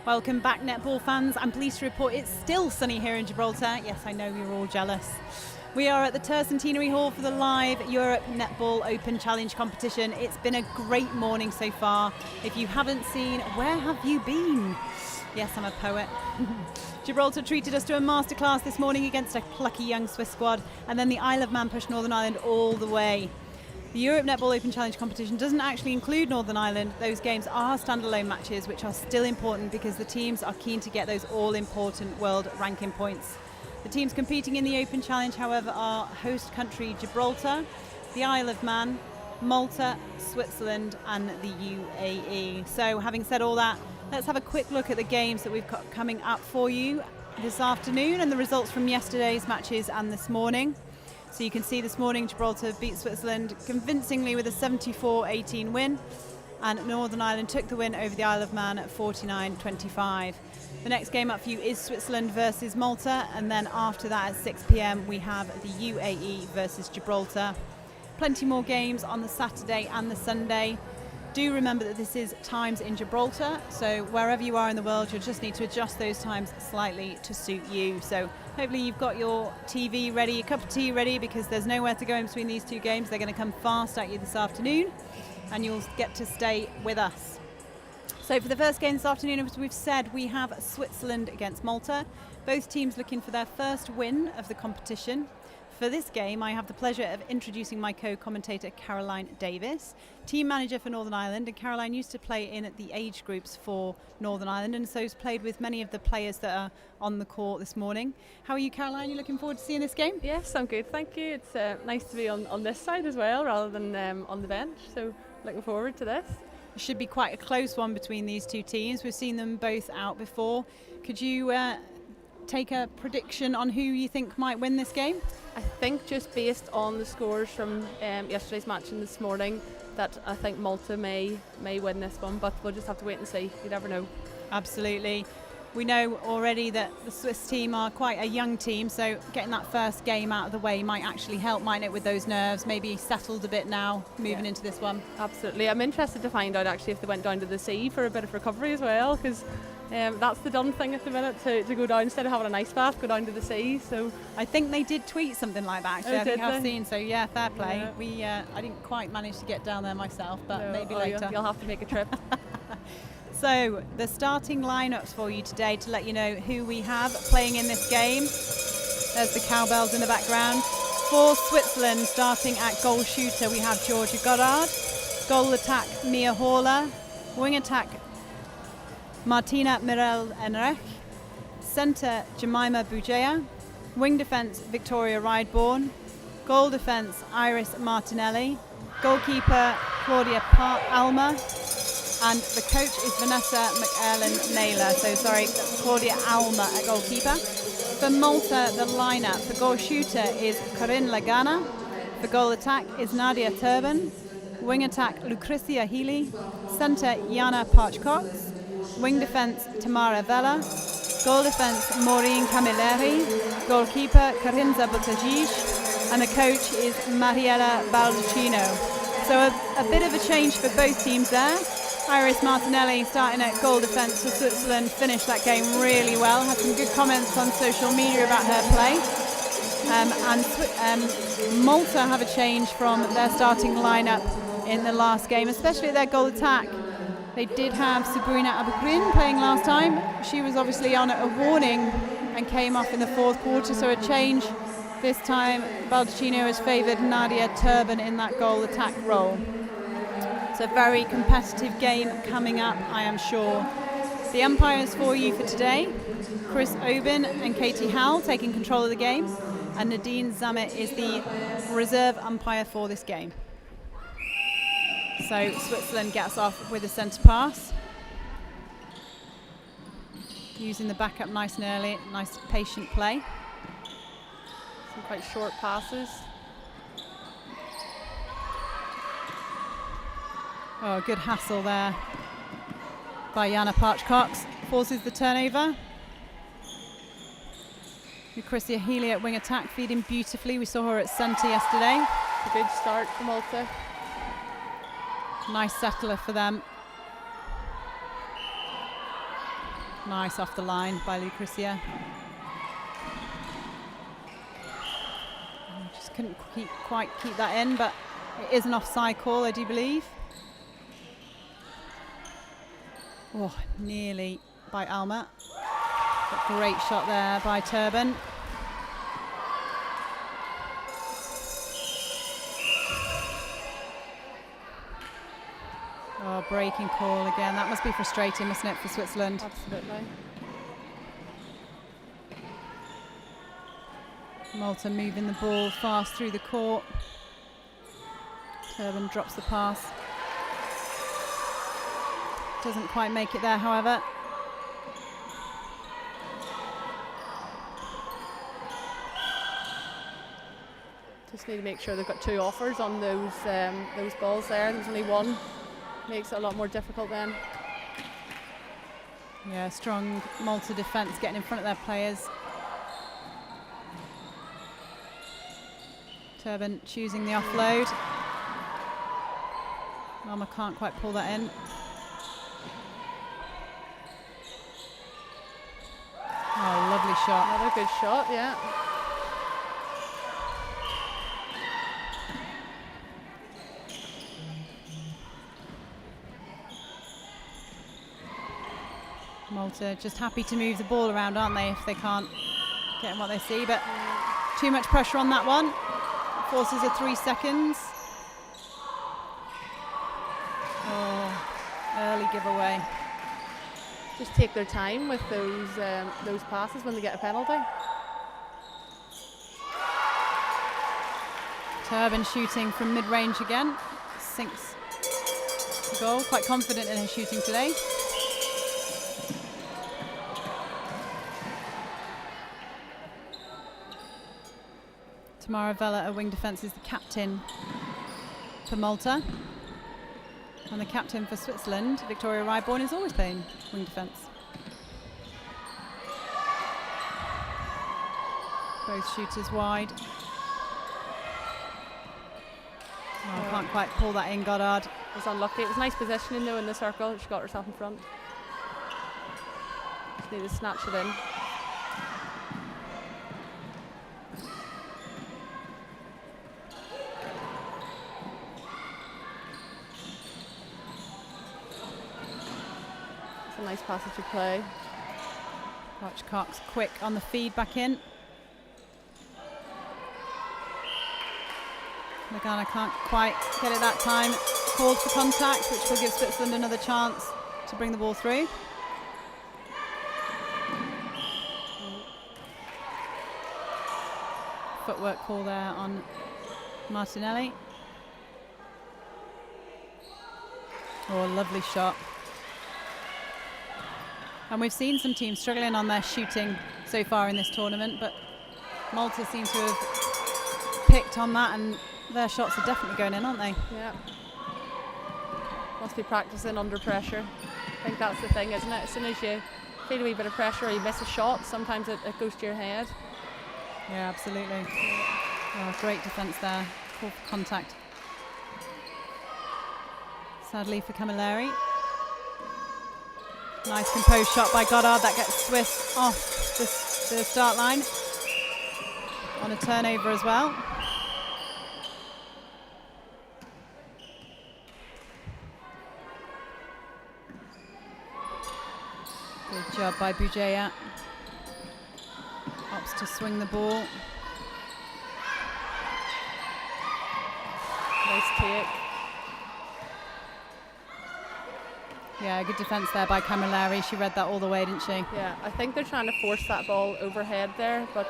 Welcome back, netball fans. I'm pleased to report it's still sunny here in Gibraltar. Yes, I know you're all jealous. We are at the Tercentenary Hall for the live Europe Netball Open Challenge competition. It's been a great morning so far. If you haven't seen, where have you been? Yes, I'm a poet. Gibraltar treated us to a masterclass this morning against a plucky young Swiss squad, and then the Isle of Man pushed Northern Ireland all the way. The Europe Netball Open Challenge competition doesn't actually include Northern Ireland. Those games are standalone matches, which are still important because the teams are keen to get those all-important world ranking points. The teams competing in the Open Challenge, however, are host country Gibraltar, the Isle of Man, Malta, Switzerland and the UAE. So having said all that, let's have a quick look at the games that we've got coming up for you this afternoon and the results from yesterday's matches and this morning. So you can see this morning Gibraltar beat Switzerland convincingly with a 74-18 win, and Northern Ireland took the win over the Isle of Man at 49-25. The next game up for you is Switzerland versus Malta, and then after that at 6 p.m. we have the UAE versus Gibraltar. Plenty more games on the Saturday and the Sunday. Do remember that this is times in Gibraltar, so wherever you are in the world you'll just need to adjust those times slightly to suit you. So hopefully you've got your TV ready, your cup of tea ready, because there's nowhere to go in between these two games. They're going to come fast at you this afternoon and you'll get to stay with us. So for the first game this afternoon, as we've said, we have Switzerland against Malta. Both teams looking for their first win of the competition. For this game, I have the pleasure of introducing my co-commentator Caroline Davis, team manager for Northern Ireland, and Caroline used to play in the age groups for Northern Ireland and so has played with many of the players that are on the court this morning. How are you, Caroline? You looking forward to seeing this game? Yes, I'm good, thank you. It's nice to be on this side as well rather than on the bench, so looking forward to this. It should be quite a close one between these two teams. We've seen them both out before. Could you take a prediction on who you think might win this game? I think just based on the scores from yesterday's match and this morning that I think Malta may win this one, but we'll just have to wait and see. You never know. Absolutely. We know already that the Swiss team are quite a young team, so getting that first game out of the way might actually help, mightn't it, with those nerves, maybe settled a bit now moving into this one. Absolutely. I'm interested to find out actually if they went down to the sea for a bit of recovery as well, because that's the done thing at the minute, to go down instead of having an ice bath, go down to the sea. So I think they did tweet something like that actually. I think I've seen, so yeah, fair play. Yeah. I didn't quite manage to get down there myself, but no, maybe later. You'll have to make a trip. So the starting lineups for you today to let you know who we have playing in this game. There's the cowbells in the background. For Switzerland, starting at goal shooter, we have Georgia Goddard. Goal attack, Mia Horler. Wing attack, Martina Mirel-Enrech. Centre, Jemima Bujea. Wing defence, Victoria Rideborn. Goal defence, Iris Martinelli. Goalkeeper, Claudia Alma. And the coach is Vanessa McEllen-Naylor. So sorry, Claudia Alma at goalkeeper. For Malta, the lineup, for goal shooter is Corinne Lagana. For goal attack is Nadia Turban. Wing attack, Lucrecia Healy. Centre, Jana Parch-Cox. Wing defence, Tamara Vella. Goal defence, Maureen Camilleri. Goalkeeper, Karinza Butajic. And the coach is Mariella Baldacchino. So a bit of a change for both teams there. Iris Martinelli starting at goal defence for Switzerland, finished that game really well, had some good comments on social media about her play. And Malta have a change from their starting lineup in the last game, especially their goal attack. They did have Sabrina Abugrin playing last time. She was obviously on a warning and came off in the fourth quarter, so a change. This time Baldacchino has favoured Nadia Turban in that goal attack role. It's a very competitive game coming up, I am sure. The umpires for you for today, Chris Obin and Katie Howell taking control of the game, and Nadine Zamet is the reserve umpire for this game. So Switzerland gets off with a centre pass. Using the backup nice and early, nice patient play. Some quite short passes. Oh, good hassle there by Jana Parch-Cox. Forces the turnover. Lucrecia Healy at wing attack, feeding beautifully. We saw her at centre yesterday. A good start for Malta. Nice settler for them. Nice off the line by Lucrecia. Just couldn't quite keep that in, but it is an offside call, I do believe. Oh, nearly by Alma. But great shot there by Turban. Oh, breaking call again. That must be frustrating, mustn't it, for Switzerland? Absolutely. Malta moving the ball fast through the court. Turban drops the pass. Doesn't quite make it there, however. Just need to make sure they've got 2 offers on those balls there. There's only one. Makes it a lot more difficult then. Yeah, strong Malta defence getting in front of their players. Turban choosing the offload. Alma can't quite pull that in. Oh, lovely shot. Another good shot, yeah. Malta just happy to move the ball around, aren't they, if they can't get in what they see, but too much pressure on that one. Forces a 3 seconds. Oh, early giveaway. Just take their time with those passes when they get a penalty. Turban shooting from mid-range again. Sinks the goal. Quite confident in her shooting today. Tamara Vella, a wing defence, is the captain for Malta. And the captain for Switzerland, Victoria Ryborn, is always playing wing defence. Both shooters wide. Oh, can't quite pull that in, Goddard. It was unlucky. It was nice positioning though in the circle. She got herself in front. Just need to snatch it in. It's a nice passage of play. Watch Cox quick on the feed back in. Lagana can't quite get it that time. Called for contact, which will give Switzerland another chance to bring the ball through. Footwork call there on Martinelli. Oh, lovely shot. And we've seen some teams struggling on their shooting so far in this tournament, but Malta seem to have picked on that, and their shots are definitely going in, aren't they? Yeah. Must be practicing under pressure. I think that's the thing, isn't it? As soon as you feel a wee bit of pressure or you miss a shot, sometimes it goes to your head. Yeah, absolutely. Oh, great defence there. Call for contact. Sadly for Camilleri. Nice composed shot by Goddard that gets Swiss off the start line. On a turnover as well. Good job by Bugeya. Opts to swing the ball. Nice take. Yeah, good defence there by Camilleri. She read that all the way, didn't she? Yeah, I think they're trying to force that ball overhead there, but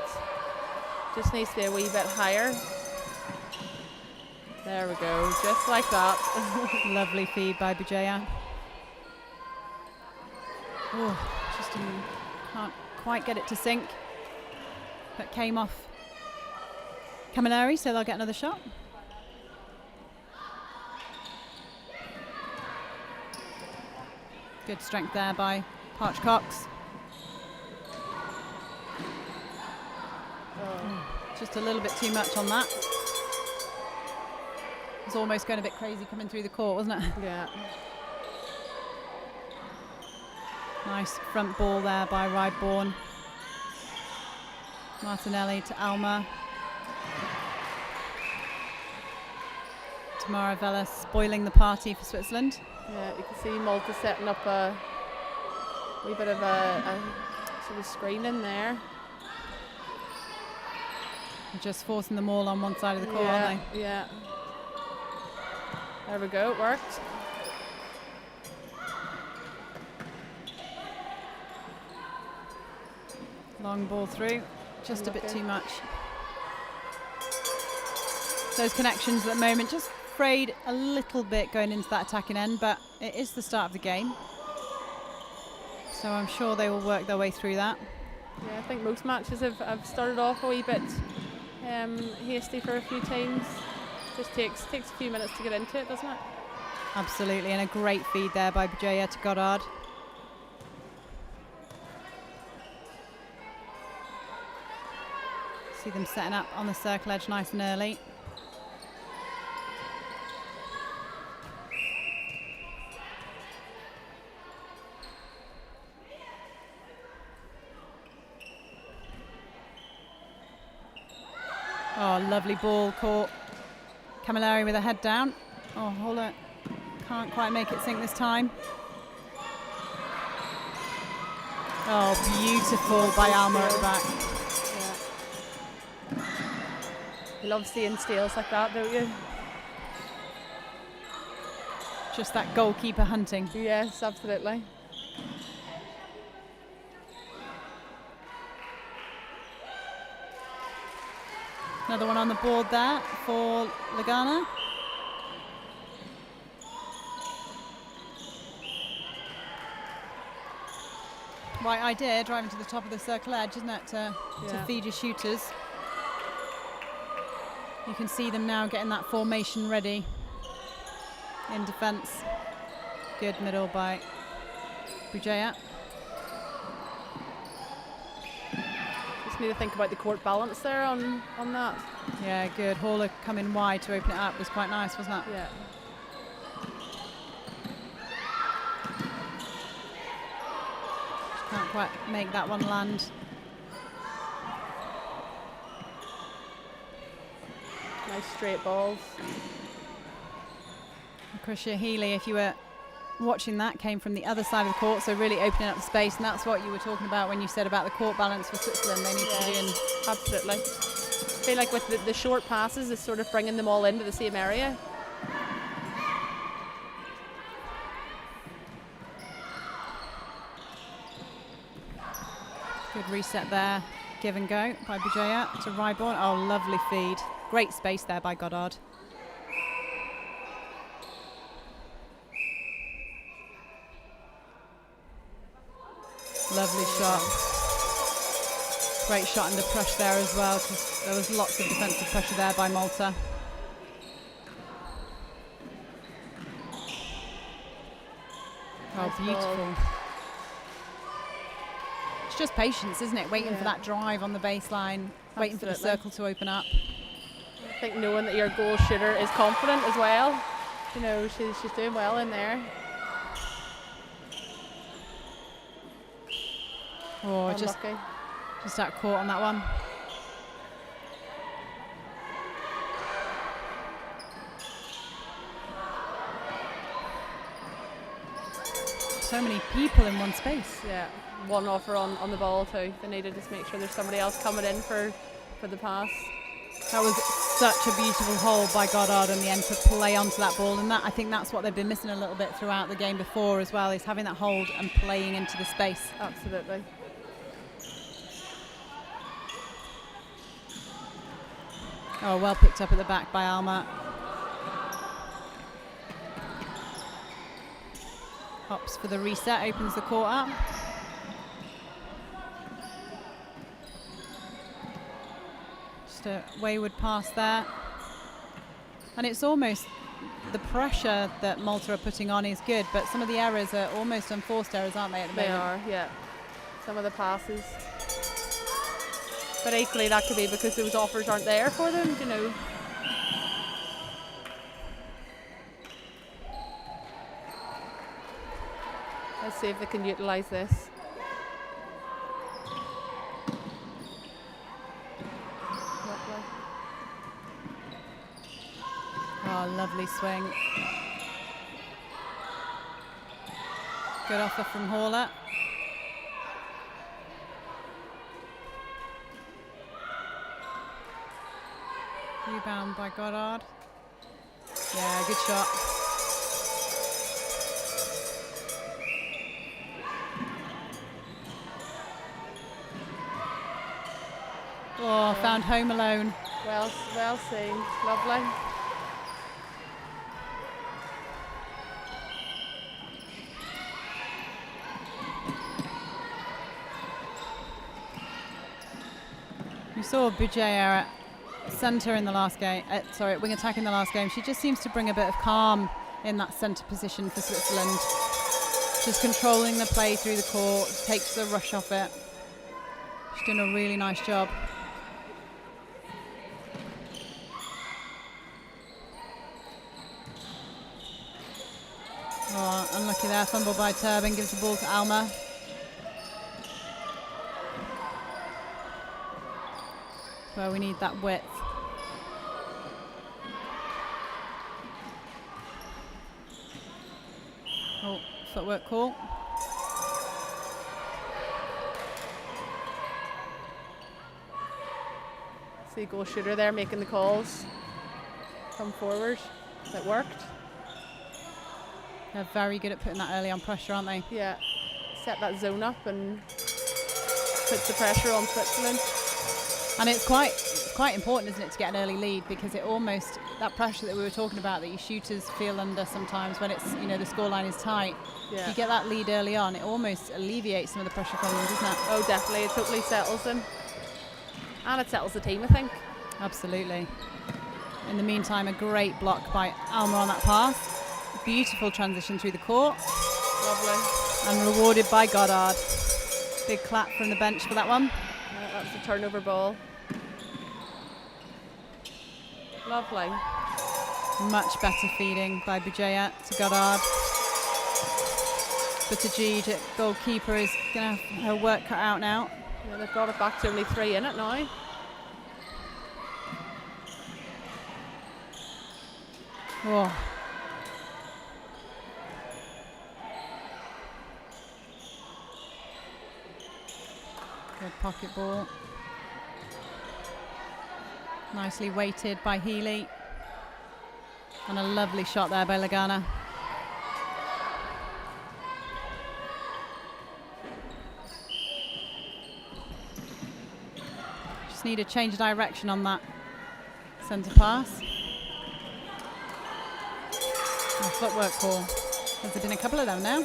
just needs to be a wee bit higher. There we go, just like that. Lovely feed by Bugeya. Oh, just can't quite get it to sink. But came off Camilleri, so they'll get another shot. Good strength there by Parch Cox. Just a little bit too much on that. It was almost going a bit crazy coming through the court, wasn't it? Yeah. Nice front ball there by Ryborn. Martinelli to Alma. Tamara Vella spoiling the party for Switzerland. Yeah, you can see Malta setting up a wee bit of a sort of screen in there. Just forcing them all on one side of the court, aren't they? Yeah. There we go, it worked. Long ball through, just a bit too much. Those connections at the moment just frayed a little bit going into that attacking end, but it is the start of the game. So I'm sure they will work their way through that. Yeah, I think most matches have started off a wee bit hasty for a few teams. Just takes a few minutes to get into it, doesn't it? Absolutely, and a great feed there by Bajaya to Goddard. See them setting up on the circle edge nice and early. Oh, lovely ball caught. Camilleri with her head down. Oh, hold it. Can't quite make it sink this time. Oh, beautiful by Alma at the back. Yeah. You love seeing steals like that, don't you? Just that goalkeeper hunting. Yes, absolutely. Another one on the board there for Lagana. Right idea, driving to the top of the circle edge, isn't it, to feed your shooters. You can see them now getting that formation ready in defence. Good middle by Bujaya. Just need to think about the court balance there on that. Yeah, good. Haller coming wide to open it up was quite nice, wasn't that? Yeah. Can't quite make that one land. Nice straight balls. Krisha Healy, if you were watching that, came from the other side of the court, so really opening up the space, and that's what you were talking about when you said about the court balance for Switzerland. They need to be in. Absolutely. I feel like with the short passes, it's sort of bringing them all into the same area. Good reset there. Give and go by Bujaya to Ryborn. Oh, lovely feed. Great space there by Goddard. Lovely shot. Great shot under pressure there as well, because there was lots of defensive pressure there by Malta. Oh, beautiful. It's just patience, isn't it? Waiting for that drive on the baseline, waiting for the circle to open up. I think knowing that your goal shooter is confident as well. You know, she's doing well in there. Oh, Unlucky. just out caught on that one. So many people in one space. Yeah, one offer on the ball too. They need to just make sure there's somebody else coming in for the pass. That was such a beautiful hold by Goddard in the end to play onto that ball, and that I think that's what they've been missing a little bit throughout the game before as well, is having that hold and playing into the space. Absolutely. Oh, well picked up at the back by Alma. Hops for the reset, opens the court up. Just a wayward pass there. And it's almost the pressure that Malta are putting on is good, but some of the errors are almost unforced errors, aren't they, at the moment? They are, yeah. Some of the passes. But equally that could be because those offers aren't there for them, you know. see if they can utilise this. Lovely. Oh, lovely swing. Good offer from Haller. Rebound by Goddard. Yeah, good shot. Oh, found home alone. Well seen. Lovely. You saw Bujaya at centre in the last game. At wing attack in the last game. She just seems to bring a bit of calm in that centre position for Switzerland. Just controlling the play through the court, takes the rush off it. She's doing a really nice job. Oh, unlucky there. Fumble by Turbin, gives the ball to Alma. Well, we need that width. Oh, footwork call. See goal shooter there making the calls. Come forward. That worked. They're very good at putting that early on pressure, aren't they? Yeah. Set that zone up and puts the pressure on Switzerland. And it's quite important, isn't it, to get an early lead, because it almost, that pressure that we were talking about that you shooters feel under sometimes when it's, you know, the scoreline is tight. Yeah. If you get that lead early on, it almost alleviates some of the pressure from them, doesn't it? Oh, definitely. It totally settles them. And it settles the team, I think. Absolutely. In the meantime, a great block by Alma on that pass. Beautiful transition through the court. Lovely. And rewarded by Goddard. Big clap from the bench for that one. Yeah, that's the turnover ball. Lovely. Much better feeding by Bujaya to Goddard. Buttigieg, goalkeeper, is going to have her work cut out now. Yeah, they've brought it back to only 3 in it now. Oh. Good pocket ball. Nicely weighted by Healy. And a lovely shot there by Lagana. Just need a change of direction on that centre pass. Oh, footwork call. Has there been a couple of them now?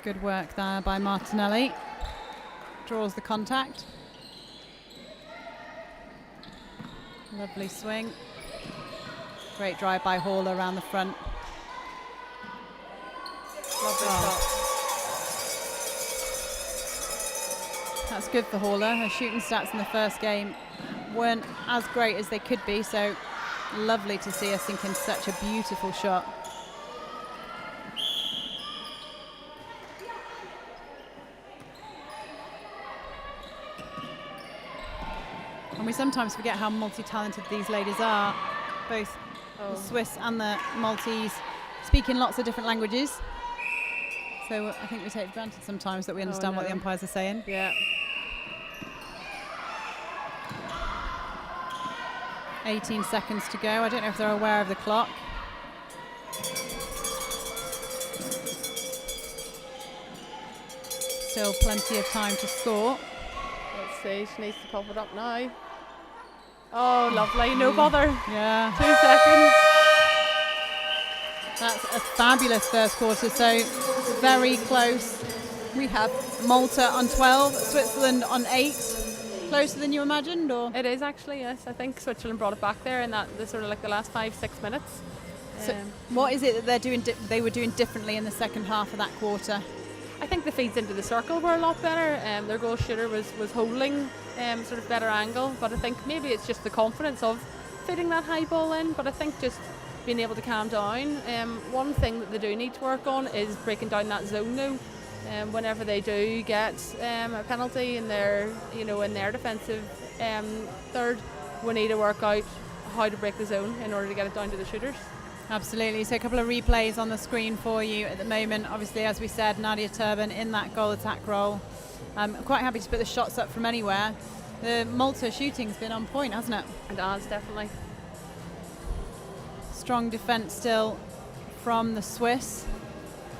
Good work there by Martinelli. Draws the contact. Lovely swing. Great drive by Hall around the front. Lovely shot. That's good for Haller. Her shooting stats in the first game weren't as great as they could be, so lovely to see her sink in such a beautiful shot. And we sometimes forget how multi-talented these ladies are, both the Swiss and the Maltese, speaking lots of different languages. So I think we take for granted sometimes that we understand what the umpires are saying. Yeah. 18 seconds to go. I don't know if they're aware of the clock. Still plenty of time to score. Let's see, she needs to pop it up now. Oh, lovely, no bother. Yeah. 2 seconds. That's a fabulous first quarter, so very close. We have Malta on 12, Switzerland on 8. Closer than you imagined, or? It is actually, yes. I think Switzerland brought it back there in that the sort of like the last 5-6 minutes. So what is it that they're doing? They were doing differently in the second half of that quarter. I think the feeds into the circle were a lot better. Their goal shooter was holding sort of better angle, but I think maybe it's just the confidence of fitting that high ball in, but I think just being able to calm down. One thing that they do need to work on is breaking down that zone though. Whenever they do get a penalty in their defensive third, we need to work out how to break the zone in order to get it down to the shooters. Absolutely. So a couple of replays on the screen for you at the moment. Obviously, as we said, Nadia Turban in that goal attack role. I'm quite happy to put the shots up from anywhere. The Malta shooting's been on point, hasn't it? It has, definitely. Strong defence still from the Swiss,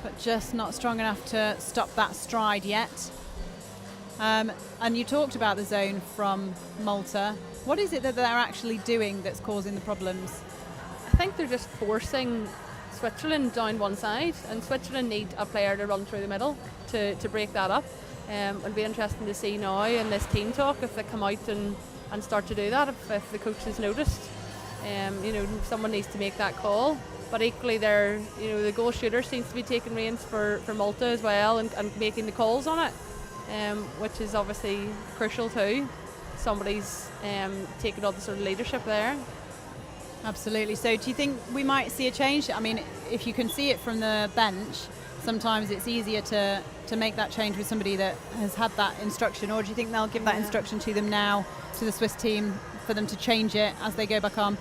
but just not strong enough to stop that stride yet. And you talked about the zone from Malta. What is it that they're actually doing that's causing the problems? I think they're just forcing Switzerland down one side, and Switzerland need a player to run through the middle to break that up. It'll be interesting to see now in this team talk if they come out and start to do that, if the coach has noticed. Someone needs to make that call. But equally, the goal shooter seems to be taking reins for Malta as well and making the calls on it, which is obviously crucial too. Somebody's taking on the sort of leadership there. Absolutely. So do you think we might see a change? I mean, if you can see it from the bench, sometimes it's easier to make that change with somebody that has had that instruction, or do you think they'll give that instruction to them now, to the Swiss team, for them to change it as they go back on?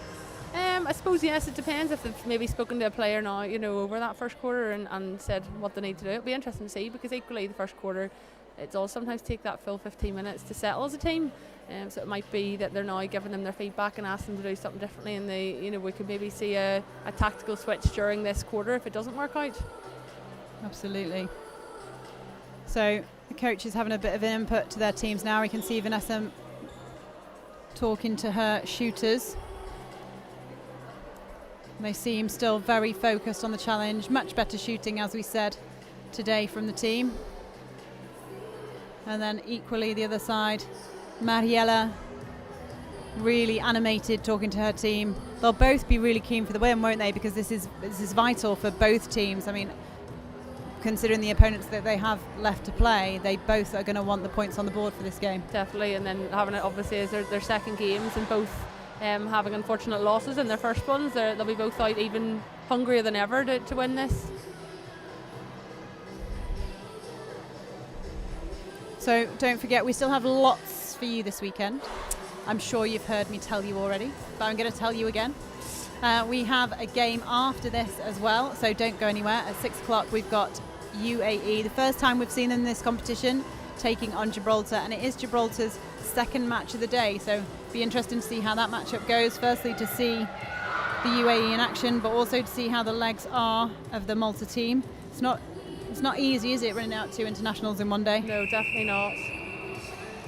I suppose, yes, it depends if they've maybe spoken to a player now, over that first quarter and said what they need to do. It'll be interesting to see, because equally the first quarter, it does sometimes take that full 15 minutes to settle as a team. So it might be that they're now giving them their feedback and asking them to do something differently, and we could maybe see a tactical switch during this quarter if it doesn't work out. Absolutely. So the coach is having a bit of an input to their teams now. We can see Vanessa talking to her shooters. They seem still very focused on the challenge. Much better shooting, as we said, today from the team. And then equally the other side, Mariella, really animated, talking to her team. They'll both be really keen for the win, won't they? Because this is vital for both teams. I mean, considering the opponents that they have left to play, they both are going to want the points on the board for this game. Definitely, and then having it obviously as their second games, and both having unfortunate losses in their first ones, they'll be both out even hungrier than ever to win this. So don't forget, we still have lots for you this weekend. I'm sure you've heard me tell you already, but I'm going to tell you again. We have a game after this as well, so don't go anywhere. At 6 o'clock we've got UAE, the first time we've seen them in this competition, taking on Gibraltar, and it is Gibraltar's second match of the day, so be interesting to see how that matchup goes. Firstly, to see the UAE in action, but also to see how the legs are of the Malta team. It's not easy, is it, running out 2 internationals in one day? No, definitely not.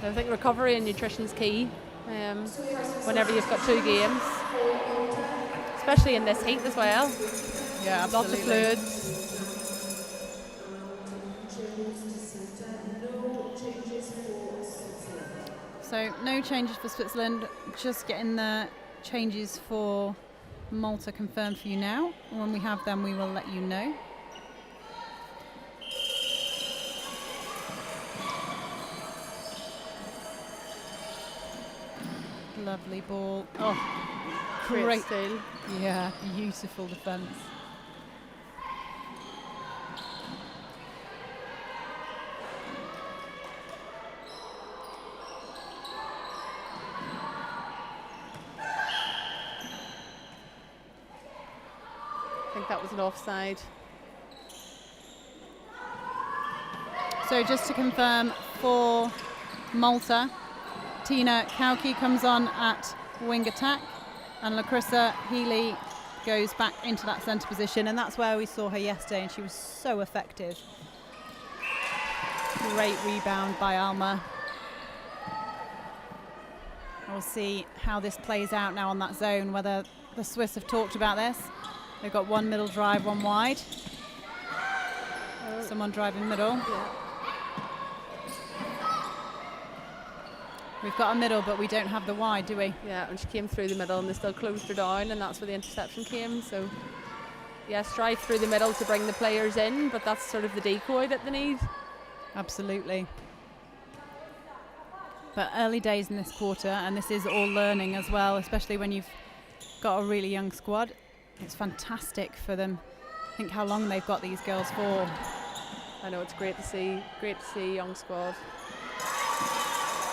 I think recovery and nutrition's key whenever you've got 2 games, especially in this heat as well. Yeah, absolutely. Lots of fluids. So no changes for Switzerland, just getting the changes for Malta confirmed for you now. When we have them, we will let you know. Lovely ball. Oh, great. Steal. Yeah, beautiful defence. I think that was an offside. So just to confirm for Malta, Tina Kauki comes on at wing attack, and Lacrissa Healy goes back into that centre position, and that's where we saw her yesterday, and she was so effective. Great rebound by Alma. We'll see how this plays out now on that zone, whether the Swiss have talked about this. They've got one middle drive, one wide. Someone driving middle. Yeah. We've got a middle, but we don't have the wide, do we? Yeah, and she came through the middle and they still closed her down, and that's where the interception came. So strive through the middle to bring the players in, but that's sort of the decoy that they need. Absolutely. But early days in this quarter, and this is all learning as well, especially when you've got a really young squad. It's fantastic for them. Think how long they've got these girls for. I know, it's great to see young squad.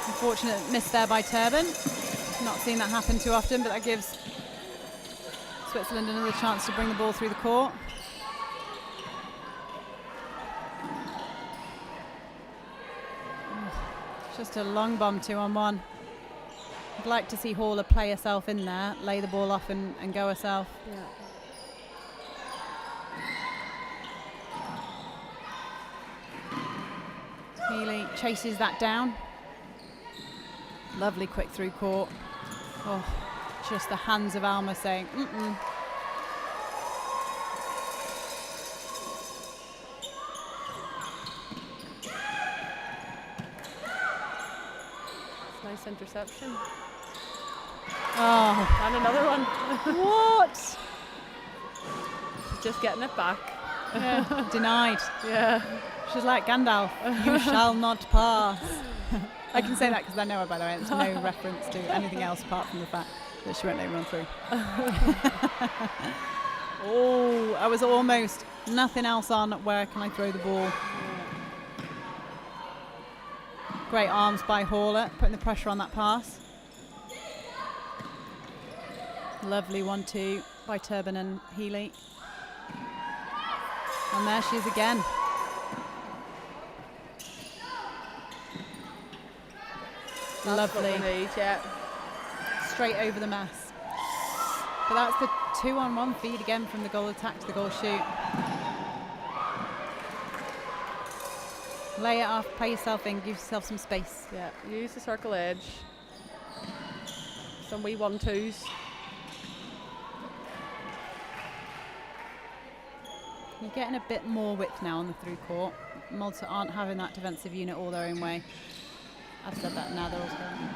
Unfortunate miss there by Turban. Not seen that happen too often, but that gives Switzerland another chance to bring the ball through the court. Just a long bomb 2-on-1. I'd like to see Haller play herself in there, lay the ball off and go herself. Yeah. Healy chases that down. Lovely quick through court. Oh, just the hands of Alma saying, mm-mm. Nice interception. Oh. And another one. What? She's just getting it back. Yeah. Denied. Yeah. She's like Gandalf. You shall not pass. I can say that because I know her, by the way. It's no reference to anything else apart from the fact that she won't let me run through. Oh, I was almost nothing else on. Where can I throw the ball? Great arms by Haller, putting the pressure on that pass. Lovely 1-2 by Turban and Healy. And there she is again. That's Lovely. what we need, yeah. Straight over the mess. But that's the 2-on-1 feed again from the goal attack to the goal shoot. Lay it off, play yourself in, give yourself some space. Yeah, use the circle edge. Some wee 1-2s. You're getting a bit more width now on the through court. Malta aren't having that defensive unit all their own way. I've said that, now they're all going.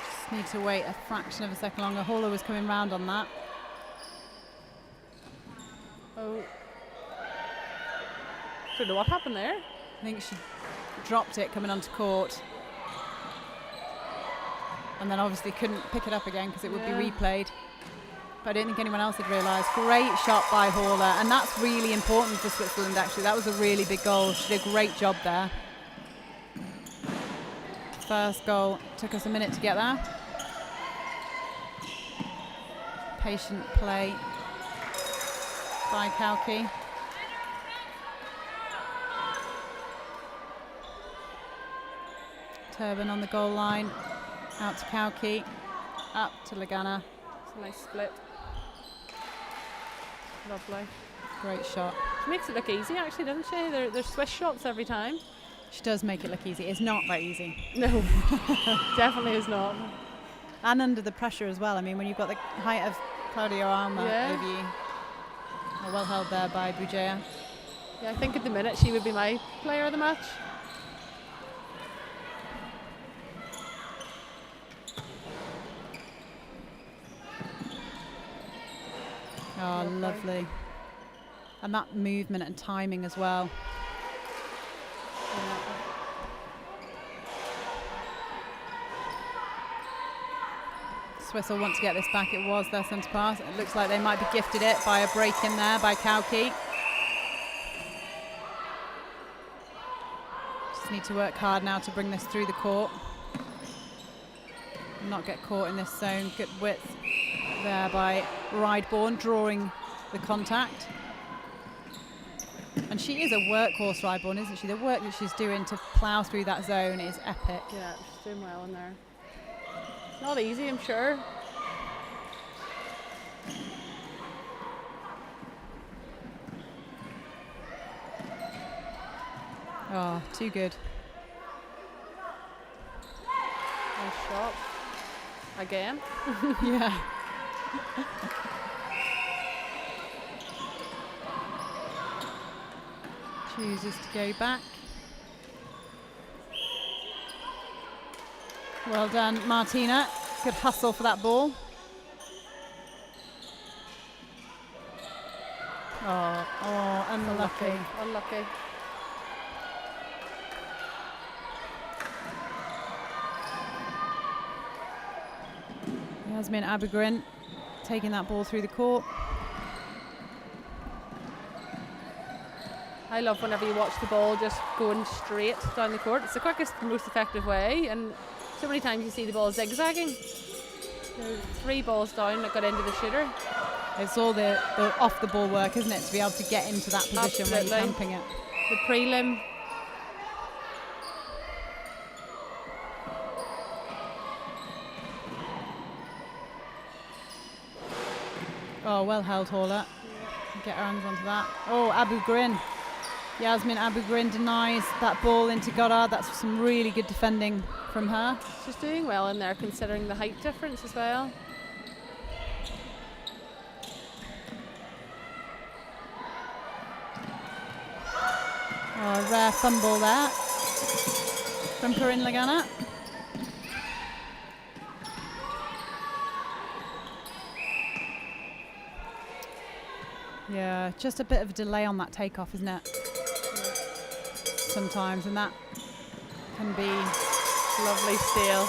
Just need to wait a fraction of a second longer. Haller was coming round on that. Oh. Don't know what happened there. I think she dropped it coming onto court. And then obviously couldn't pick it up again because it would be replayed. But I don't think anyone else had realised. Great shot by Haller, and that's really important for Switzerland actually. That was a really big goal. She did a great job there. First goal, took us a minute to get there. Patient play by Kauki. Turban on the goal line, out to Kauki, up to Lagana. It's a nice split. Lovely. Great shot. She makes it look easy actually, doesn't she? They're Swiss shots every time. She does make it look easy. It's not that easy. No, definitely is not. And under the pressure as well. I mean, when you've got the height of Claudia Alma over you. Oh, well held there by Bujea. Yeah, I think at the minute she would be my player of the match. Oh, lovely. And that movement and timing as well. Yeah. Swiss will want to get this back. It was their centre pass. It looks like they might be gifted it by a break in there by Kauki. Just need to work hard now to bring this through the court. Not get caught in this zone. Good width there by Rideborn, drawing the contact. And she is a workhorse, Rideborn, isn't she? The work that she's doing to plough through that zone is epic. Yeah, she's doing well in there. Not easy, I'm sure. Oh, too good. Nice shot. Again. Yeah. Chooses to go back. Well done, Martina. Good hustle for that ball. Oh, unlucky. Unlucky. Yasmin Abugrin taking that ball through the court. I love whenever you watch the ball just going straight down the court. It's the quickest and most effective way, and so many times you see the ball zigzagging. There's 3 balls down that got into the shooter. It's all the off the ball work, isn't it, to be able to get into that position where you're pumping it. The prelim. Oh, well held, Horler. Get her hands onto that. Oh, Abugrin. Yasmin Abugrin denies that ball into Goddard. That's some really good defending from her. She's doing well in there considering the height difference as well. Oh, a rare fumble there from Corinne Lagana. Yeah, just a bit of a delay on that takeoff, isn't it? Sometimes, and that can be lovely steal.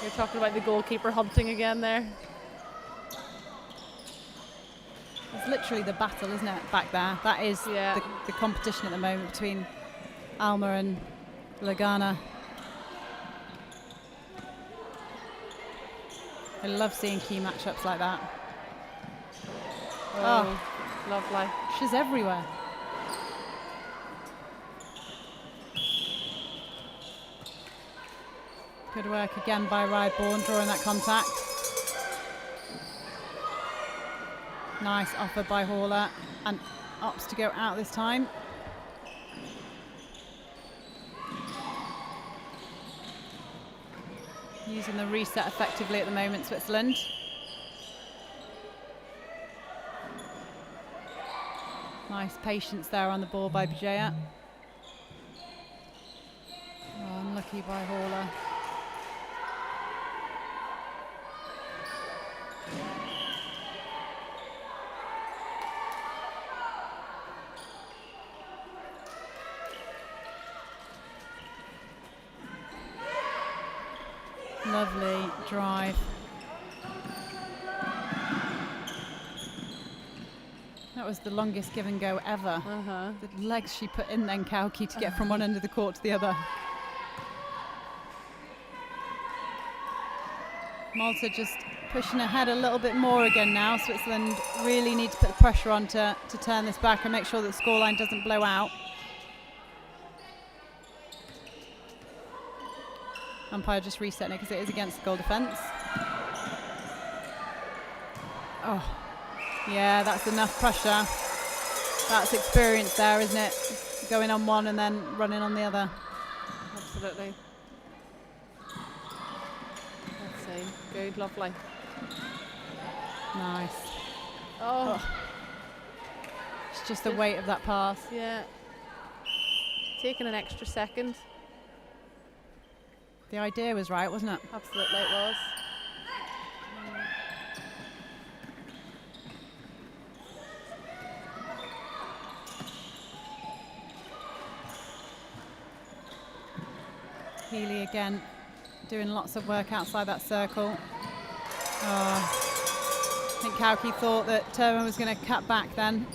You're talking about the goalkeeper hunting again there. It's literally the battle, isn't it, back there? That is the competition at the moment between Alma and Lagana. I love seeing key matchups like that. Oh, lovely. She's everywhere. Good work again by Rydborn, drawing that contact. Nice offer by Horler, and opts to go out this time. Using the reset effectively at the moment, Switzerland. Nice patience there on the ball by Bajea. Oh, unlucky by Horler. Lovely drive. That was the longest give and go ever. The legs she put in then, Kauki, to get from one end of the court to the other. Malta just pushing ahead a little bit more again now. Switzerland really need to put the pressure on to turn this back and make sure that the scoreline doesn't blow out. Umpire just resetting it because it is against the goal defence. Oh, yeah, that's enough pressure. That's experience there, isn't it? Going on one and then running on the other. Absolutely. Let's see. Good, lovely. Nice. Oh. It's just the weight of that pass. Yeah. Taking an extra second. The idea was right, wasn't it? Absolutely, it was. Healy again doing lots of work outside that circle. I think Kauki thought that Turman was going to cut back then.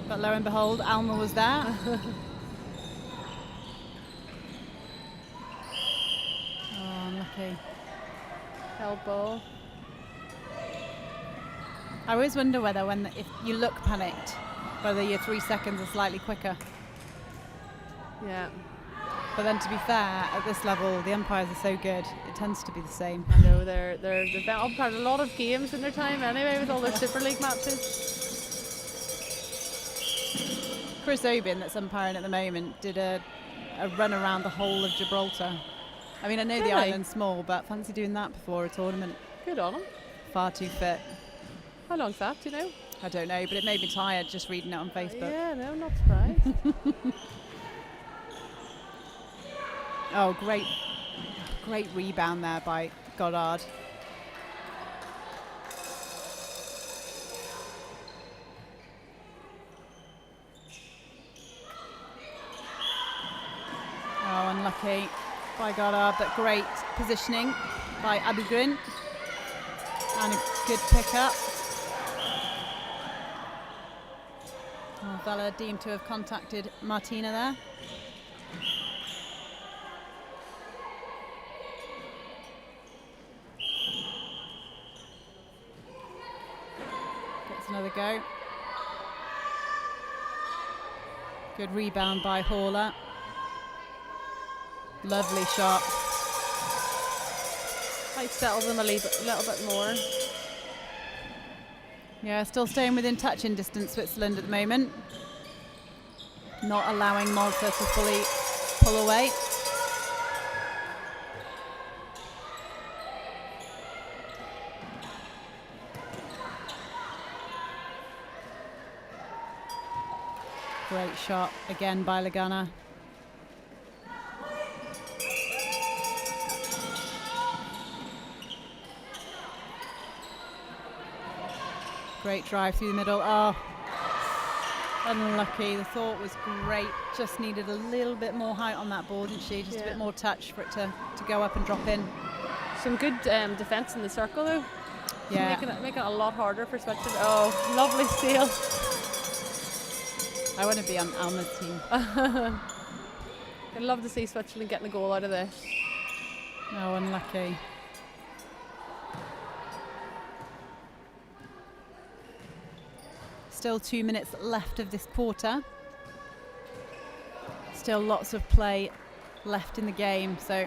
But lo and behold, Alma was there. Unlucky. Held ball. I always wonder whether if you look panicked, whether your 3 seconds are slightly quicker. Yeah. But then, to be fair, at this level, the umpires are so good, it tends to be the same. I know they've umpired a lot of games in their time anyway with all their Super League matches. Chris Obin, that's umpiring at the moment, did a run around the whole of Gibraltar. I mean, I know the island's small, but fancy doing that before a tournament. Good on him. Far too fit. How long's that, do you know? I don't know, but it made me tired just reading it on Facebook. Yeah, no, I'm not surprised. Oh, great rebound there by Goddard. Oh, unlucky by Goddard, but great positioning by Abugrin. And a good pick-up. Oh, Vela deemed to have contacted Martina there. Gets another go. Good rebound by Haller. Lovely shot. Might settle them a little bit more. Yeah, still staying within touching distance, Switzerland at the moment. Not allowing Malta to fully pull away. Great shot again by Lagana. Great drive through the middle. Oh, unlucky. The thought was great. Just needed a little bit more height on that ball, didn't she? Just a bit more touch for it to go up and drop in. Some good defence in the circle though. Yeah. Making it a lot harder for Switzerland. Oh, lovely steal. I want to be on Alma's team. I'd love to see Switzerland getting a goal out of this. Oh, unlucky. Still 2 minutes left of this quarter. Still lots of play left in the game, so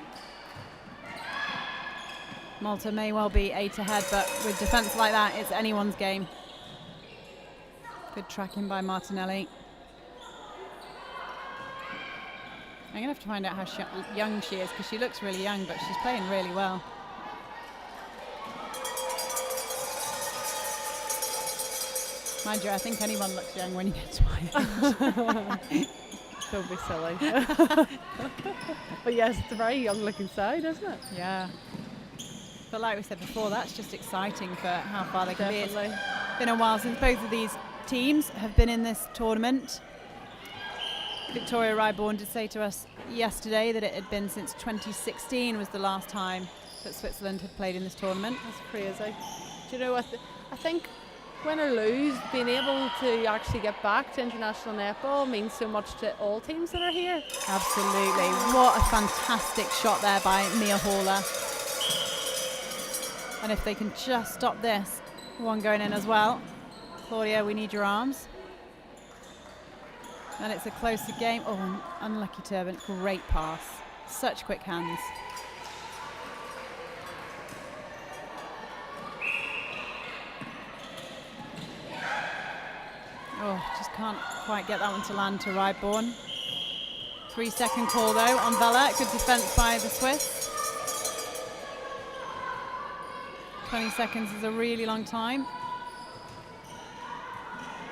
Malta may well be 8 ahead, but with defence like that, it's anyone's game. Good tracking by Martinelli. I'm going to have to find out how young she is, because she looks really young, but she's playing really well. Mind you, I think anyone looks young when you get to my age. Don't be silly. But yes, it's a very young looking side, isn't it? Yeah. But like we said before, that's just exciting for how far they can be. It's been a while since both of these teams have been in this tournament. Victoria Ryborn did say to us yesterday that it had been since 2016 was the last time that Switzerland had played in this tournament. That's crazy. Do you know what? I think win or lose, being able to actually get back to international netball means so much to all teams that are here. Absolutely. What a fantastic shot there by Mia Haller. And if they can just stop this, one going in as well. Claudia, we need your arms. And it's a closer game. Oh, unlucky Turbin. Great pass. Such quick hands. Oh, just can't quite get that one to land to Ryborn. 3-second call though on Vela. Good defense by the Swiss. 20 seconds is a really long time.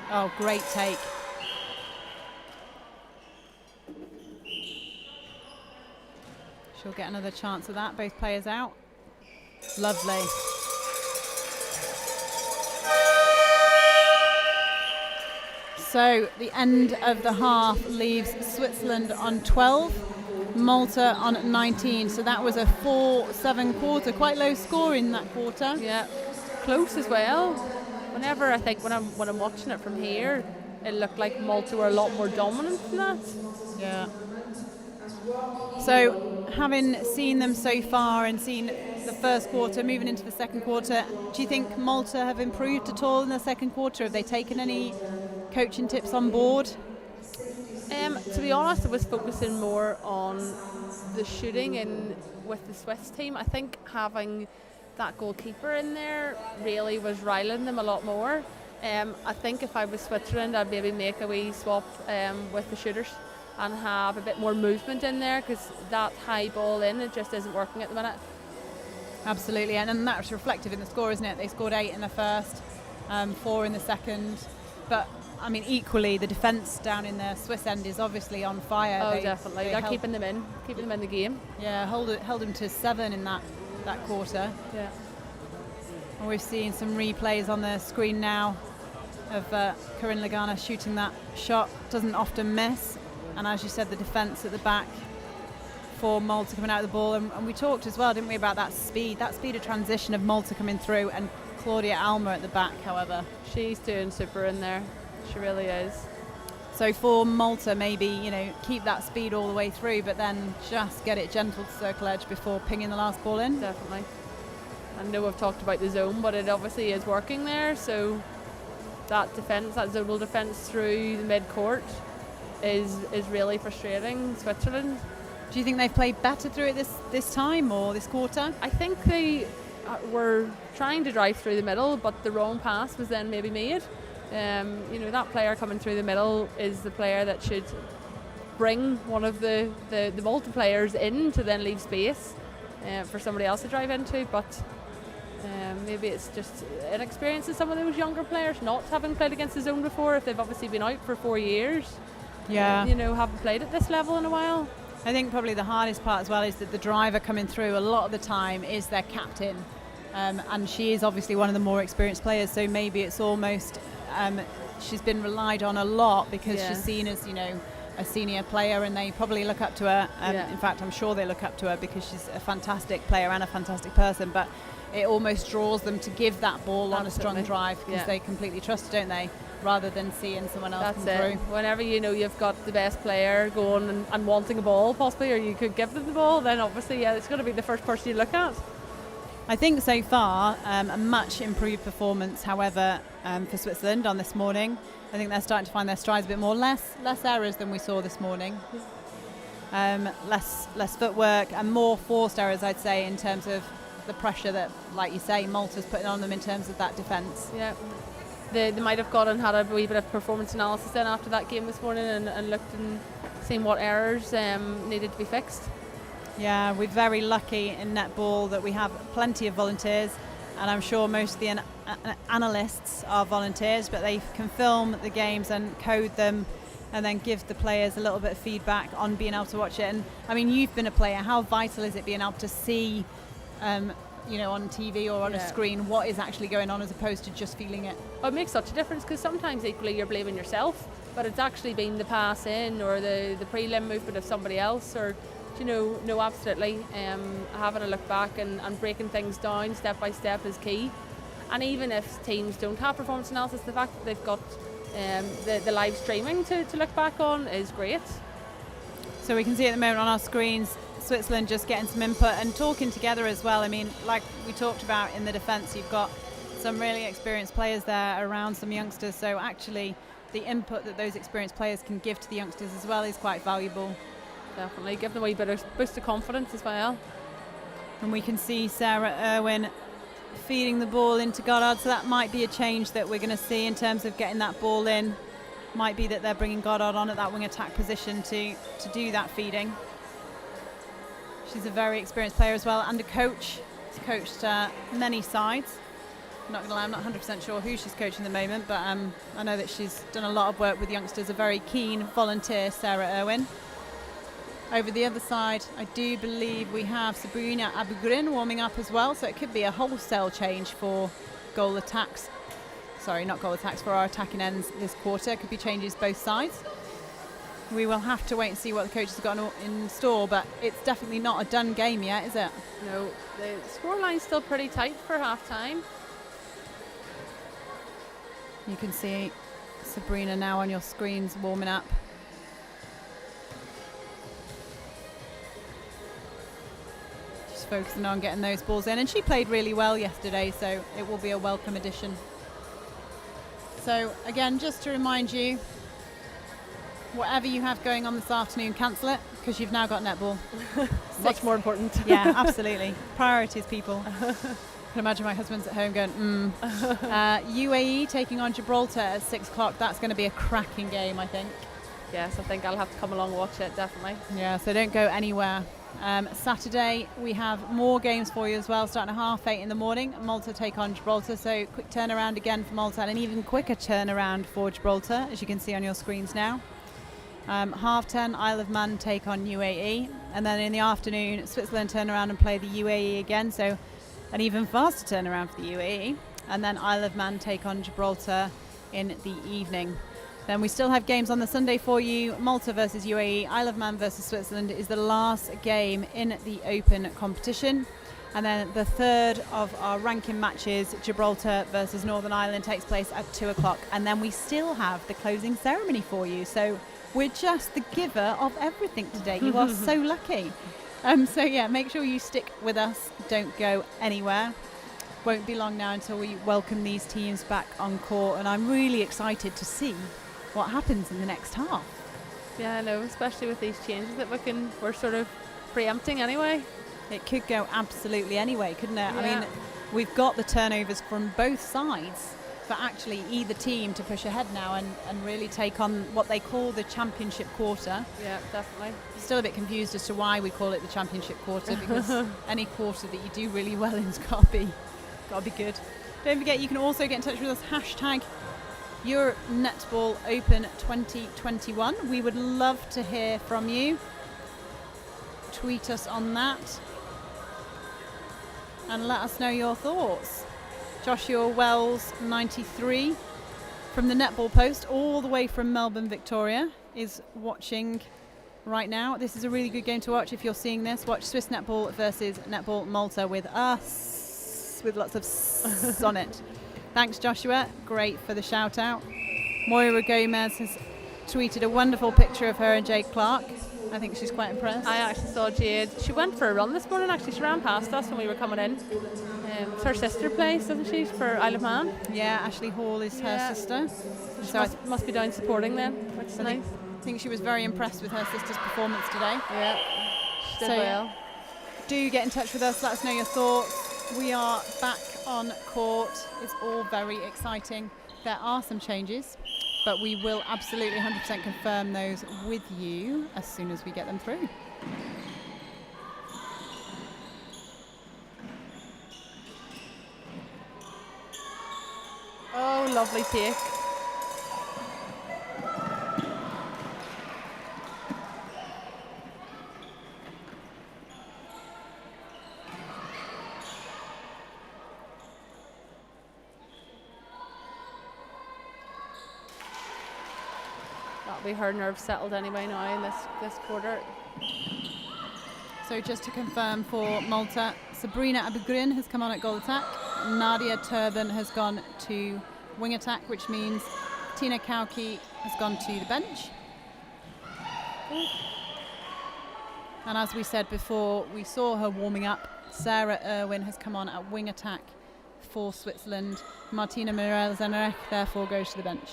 Oh, great take. She'll get another chance of that. Both players out. Lovely. So the end of the half leaves Switzerland on 12, Malta on 19. So that was a 4-7 quarter, quite low score in that quarter. Yeah, close as well. Whenever I think when I'm watching it from here, it looked like Malta were a lot more dominant than that. Yeah. So having seen them so far and seen the first quarter, moving into the second quarter, do you think Malta have improved at all in the second quarter? Have they taken any coaching tips on board? To be honest, I was focusing more on the shooting and with the Swiss team. I think having that goalkeeper in there really was riling them a lot more. I think if I was Switzerland, I'd maybe make a wee swap with the shooters and have a bit more movement in there, because that high ball in, it just isn't working at the minute. Absolutely, and then that's reflective in the score, isn't it? They scored 8 in the first, 4 in the second. But I mean, equally, the defence down in the Swiss end is obviously on fire. Oh, definitely. They're keeping them in the game. Yeah, held them to 7 in that quarter. Yeah. And we're seeing some replays on the screen now of Corinne Lagana shooting that shot. Doesn't often miss. And as you said, the defence at the back for Malta coming out of the ball. And we talked as well, didn't we, about that speed of transition of Malta coming through, and Claudia Almer at the back, however. She's doing super in there. She really is. So for Malta, maybe, keep that speed all the way through, but then just get it gentle to circle edge before pinging the last ball in. Definitely. I know we've talked about the zone, but it obviously is working there. So that defence, that zonal defence through the mid-court is really frustrating Switzerland. Do you think they've played better through it this time or this quarter? I think they were trying to drive through the middle, but the wrong pass was then maybe made. That player coming through the middle is the player that should bring one of the Malta players in to then leave space for somebody else to drive into. But maybe it's just inexperience of some of those younger players, not having played against the zone before, if they've obviously been out for 4 years. Yeah. Haven't played at this level in a while. I think probably the hardest part as well is that the driver coming through a lot of the time is their captain. And she is obviously one of the more experienced players, so maybe it's almost she's been relied on a lot because she's seen as a senior player, and they probably look up to her. In fact, I'm sure they look up to her because she's a fantastic player and a fantastic person, but it almost draws them to give that ball on a strong drive because they completely trust it, don't they, rather than seeing someone else come through. Whenever you've got the best player going and wanting a ball possibly, or you could give them the ball, then obviously it's going to be the first person you look at. I think so far a much improved performance, however, for Switzerland on this morning. I think they're starting to find their strides a bit more. Less errors than we saw this morning. Less footwork and more forced errors, I'd say, in terms of the pressure that, like you say, Malta's putting on them in terms of that defence. Yeah. They might have gone and had a wee bit of performance analysis then after that game this morning and looked and seen what errors needed to be fixed. Yeah, we're very lucky in netball that we have plenty of volunteers, and I'm sure most of the analysts are volunteers, but they can film the games and code them and then give the players a little bit of feedback on being able to watch it. And I mean, you've been a player. How vital is it being able to see on TV or on a screen what is actually going on as opposed to just feeling it? Oh, it makes such a difference, because sometimes equally you're blaming yourself, but it's actually been the pass in or the prelim movement of somebody else, or no, absolutely. Having a look back and breaking things down step by step is key. And even if teams don't have performance analysis, the fact that they've got the live streaming to look back on is great. So we can see at the moment on our screens Switzerland just getting some input and talking together as well. I mean, like we talked about in the defence, you've got some really experienced players there around some youngsters, so actually the input that those experienced players can give to the youngsters as well is quite valuable. Definitely, give them a wee bit of boost of confidence as well. And we can see Sarah Irwin feeding the ball into Goddard, so that might be a change that we're going to see in terms of getting that ball in. Might be that they're bringing Goddard on at that wing attack position to do that feeding. She's a very experienced player as well, and a coach. She's coached many sides. I'm not going to lie, I'm not 100% sure who she's coaching at the moment, but I know that she's done a lot of work with youngsters. A very keen volunteer, Sarah Irwin. Over the other side, I do believe we have Sabrina Abugrin warming up as well, so it could be a wholesale change for goal attacks. Sorry, not goal attacks, for our attacking ends this quarter. It could be changes both sides. We will have to wait and see what the coaches have got in store, but it's definitely not a done game yet, is it? No, the scoreline's still pretty tight for half-time. You can see Sabrina now on your screens warming up. Just focusing on getting those balls in, and she played really well yesterday, so it will be a welcome addition. So again, just to remind you, whatever you have going on this afternoon, cancel it, because you've now got netball. Much more important. Yeah, absolutely. Priorities, people. I can imagine my husband's at home going, UAE taking on Gibraltar at 6 o'clock. That's going to be a cracking game, I think. Yes, I think I'll have to come along and watch it, definitely. Yeah, so don't go anywhere. Saturday we have more games for you as well, starting at 8:30 in the morning. Malta take on Gibraltar, so quick turnaround again for Malta, and an even quicker turnaround for Gibraltar, as you can see on your screens now. 10:30 Isle of Man take on UAE, and then in the afternoon Switzerland turn around and play the UAE again, so an even faster turnaround for the UAE, and then Isle of Man take on Gibraltar in the evening. Then we still have games on the Sunday for you. Malta versus UAE, Isle of Man versus Switzerland is the last game in the Open competition. And then the third of our ranking matches, Gibraltar versus Northern Ireland, takes place at 2 o'clock. And then we still have the closing ceremony for you. So we're just the giver of everything today. You are so lucky. So yeah, make sure you stick with us. Don't go anywhere. Won't be long now until we welcome these teams back on court. And I'm really excited to see what happens in the next half. Yeah, I know, especially with these changes that we're sort of preempting anyway. It could go absolutely anyway, couldn't it? Yeah. I mean, we've got the turnovers from both sides for actually either team to push ahead now and really take on what they call the championship quarter. Yeah, definitely. Still a bit confused as to why we call it the championship quarter, because any quarter that you do really well in has got to be good. Don't forget, you can also get in touch with us, hashtag Europe Netball Open 2021. We would love to hear from you. Tweet us on that and let us know your thoughts. Joshua Wells 93 from the Netball Post, all the way from Melbourne, Victoria, is watching right now. This is a really good game to watch. If you're seeing this, watch Swiss Netball versus Netball Malta with us, with lots of s on it. Thanks, Joshua. Great for the shout out. Moira Gomez has tweeted a wonderful picture of her and Jade Clark. I think she's quite impressed. I actually saw Jade. She went for a run this morning, actually. She ran past us when we were coming in. It's her sister plays, doesn't she, for Isle of Man? Yeah, Ashley Hall is her sister. So must be down supporting them, which is nice. I think she was very impressed with her sister's performance today. Yeah, she did well. Do get in touch with us, let us know your thoughts. We are back on court. It's all very exciting. There are some changes, but we will absolutely 100% confirm those with you as soon as we get them through. Oh, lovely take. That'll be her nerves settled anyway now in this quarter. So just to confirm for Malta, Sabrina Abugrin has come on at goal attack. Nadia Turban has gone to wing attack, which means Tina Kauki has gone to the bench. And as we said before, we saw her warming up. Sarah Irwin has come on at wing attack for Switzerland. Martina Mirel-Zanarek therefore goes to the bench.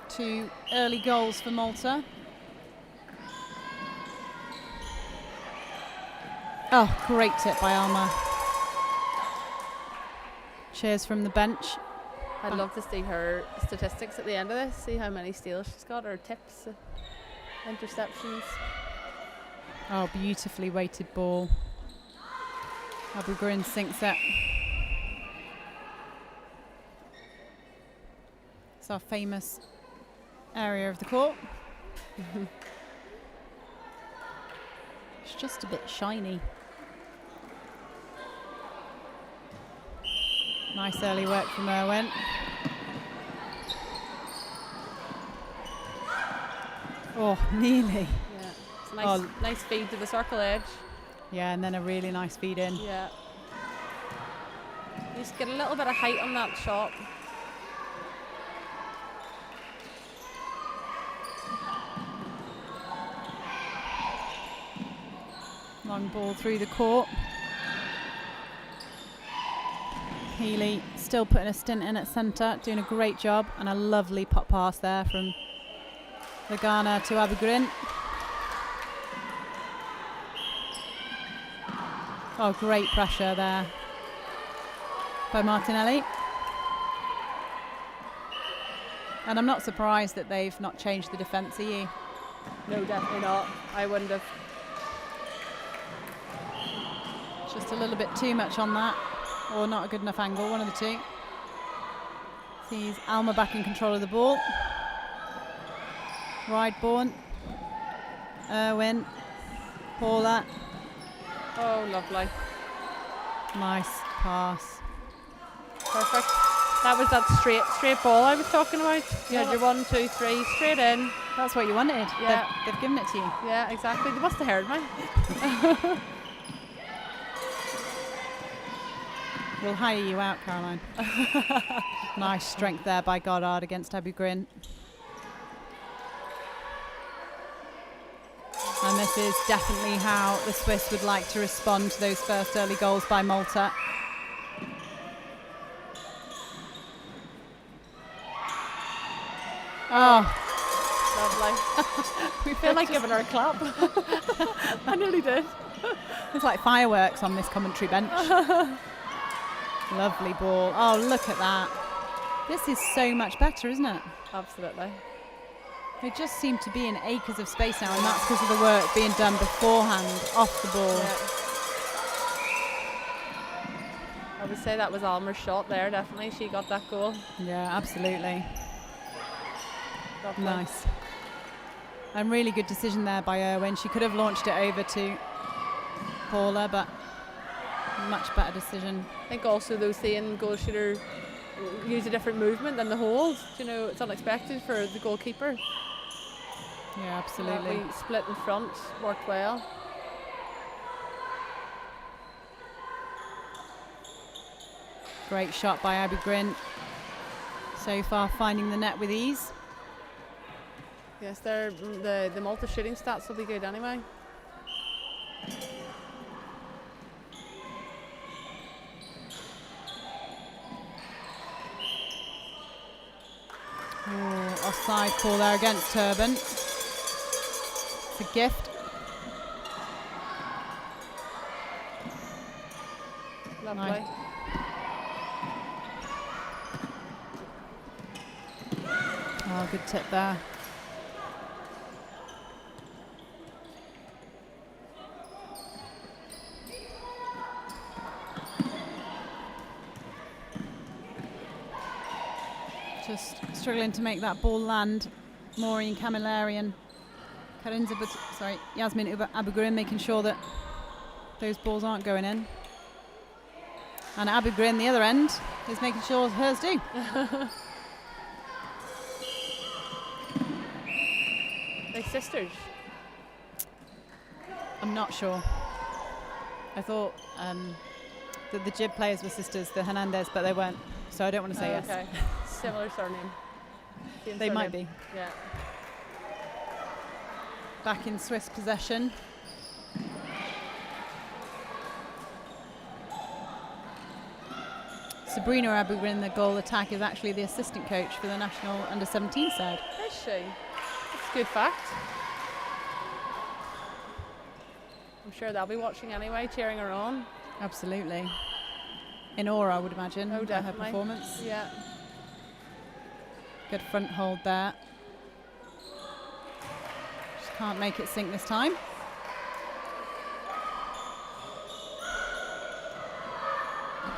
2 early goals for Malta. Oh, great tip by Alma. Cheers from the bench. I'd love to see her statistics at the end of this, see how many steals she's got, or tips, interceptions. Oh, beautifully weighted ball. Abugrin sinks it. It's our famous area of the court. It's just a bit shiny. Nice early work from Irwin. Oh, nearly. Yeah, it's a nice, nice feed to the circle edge. Yeah, and then a really nice feed in. Yeah. You just get a little bit of height on that shot. Long ball through the court. Healy still putting a stint in at centre, doing a great job, and a lovely pop pass there from Lagana to Abugrin. Oh, great pressure there by Martinelli. And I'm not surprised that they've not changed the defence, are you? No, definitely not. I wouldn't have. Just a little bit too much on that, or not a good enough angle, one of the two. Sees Alma back in control of the ball. Rideborn, Irwin, Paula. Oh, lovely. Nice pass. Perfect. That was that straight ball I was talking about. You had your 1, 2, 3, straight in. That's what you wanted. Yeah. They've given it to you. Yeah, exactly. They must have heard me. We'll hire you out, Caroline. Nice strength there by Goddard against Abu Grin. And this is definitely how the Swiss would like to respond to those first early goals by Malta. Oh, lovely. We feel like giving her a clap. I nearly did. It's like fireworks on this commentary bench. Lovely ball. Oh, look at that. This is so much better, isn't it? Absolutely. They just seem to be in acres of space now, and that's because of the work being done beforehand, off the ball. Yeah. I would say that was Alma's shot there, definitely. She got that goal. Yeah, absolutely. Lovely. Nice. And really good decision there by Irwin. She could have launched it over to Paula, but much better decision. I think also though seeing goal shooter use a different movement than the hold, you know, it's unexpected for the goalkeeper. Yeah, absolutely. We split in front, worked well. Great shot by Abu Grin. So far finding the net with ease. Yes, the Malta shooting stats will be good anyway. Oh, offside call there against Turban. It's a gift. Lovely. Nice. Oh, good tip there. Just struggling to make that ball land. Maureen Camilleri and Yasmin Abu Grin making sure that those balls aren't going in. And Abu Grin, the other end, is making sure hers do. They're sisters. I'm not sure. I thought that the Jib players were sisters, the Hernandez, but they weren't. So I don't want to say yes. Okay. Similar surname. Same They surname. might be. Yeah. Back in Swiss possession. Sabrina Abu Grin, the goal attack, is actually the assistant coach for the national under-17 side. Is she? That's a good fact. I'm sure they'll be watching anyway, cheering her on. Absolutely. In awe, I would imagine, Oh, at her definitely. performance. Yeah. Good front hold there. Just can't make it sink this time.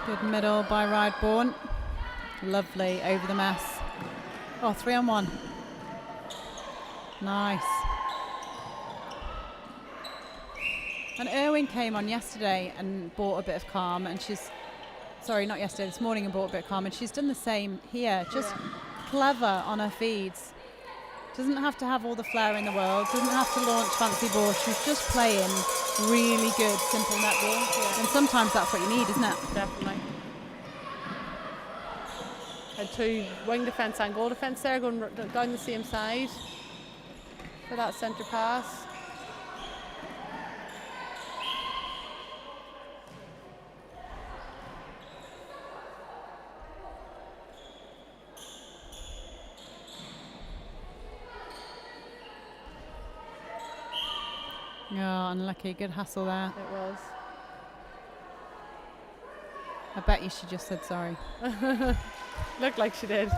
Good middle by Rideborn. Lovely over the mess. Oh, 3-on-1. Nice. And Irwin came on yesterday and brought a bit of calm, and she's, sorry, not yesterday, this morning, and brought a bit of calm, and she's done the same here. Just clever on her feeds. Doesn't have to have all the flair in the world, doesn't have to launch fancy balls. She's just playing really good, simple netball. Yeah. And sometimes that's what you need, isn't it? Definitely. Had two wing defence and goal defence there going down the same side for that centre pass. Yeah, unlucky. Good hustle there. It was. I bet you she just said sorry. Looked like she did.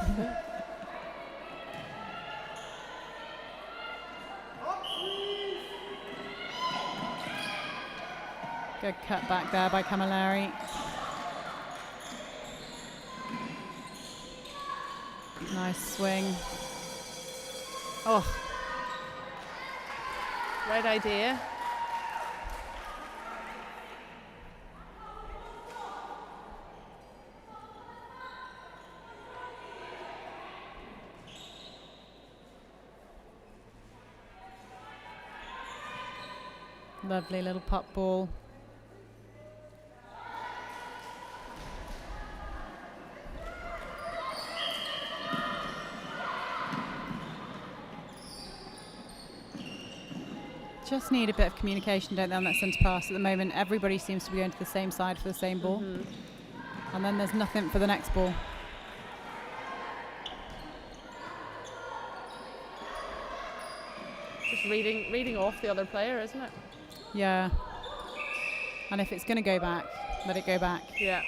Good cut back there by Camilleri. Nice swing. Oh. Right idea. Lovely little pop ball. Just need a bit of communication, don't they, on that centre pass at the moment. Everybody seems to be going to the same side for the same ball. And then there's nothing for the next ball. Just reading off the other player, isn't it? Yeah. And if it's going to go back, let it go back. Yeah.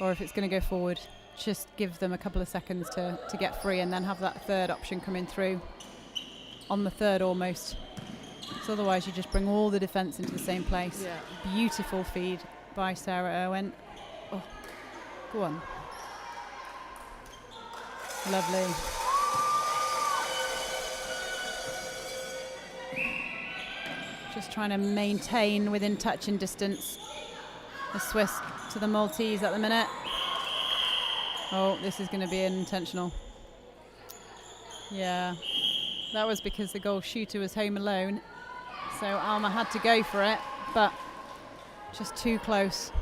Or if it's going to go forward, just give them a couple of seconds to get free and then have that third option coming through on the third almost. So otherwise you just bring all the defence into the same place. Yeah. Beautiful feed by Sarah Irwin. Oh, go on. Lovely. Just trying to maintain within touch and distance the Swiss to the Maltese at the minute. Oh, this is going to be intentional. Yeah, that was because the goal shooter was home alone. So Alma had to go for it, but just too close.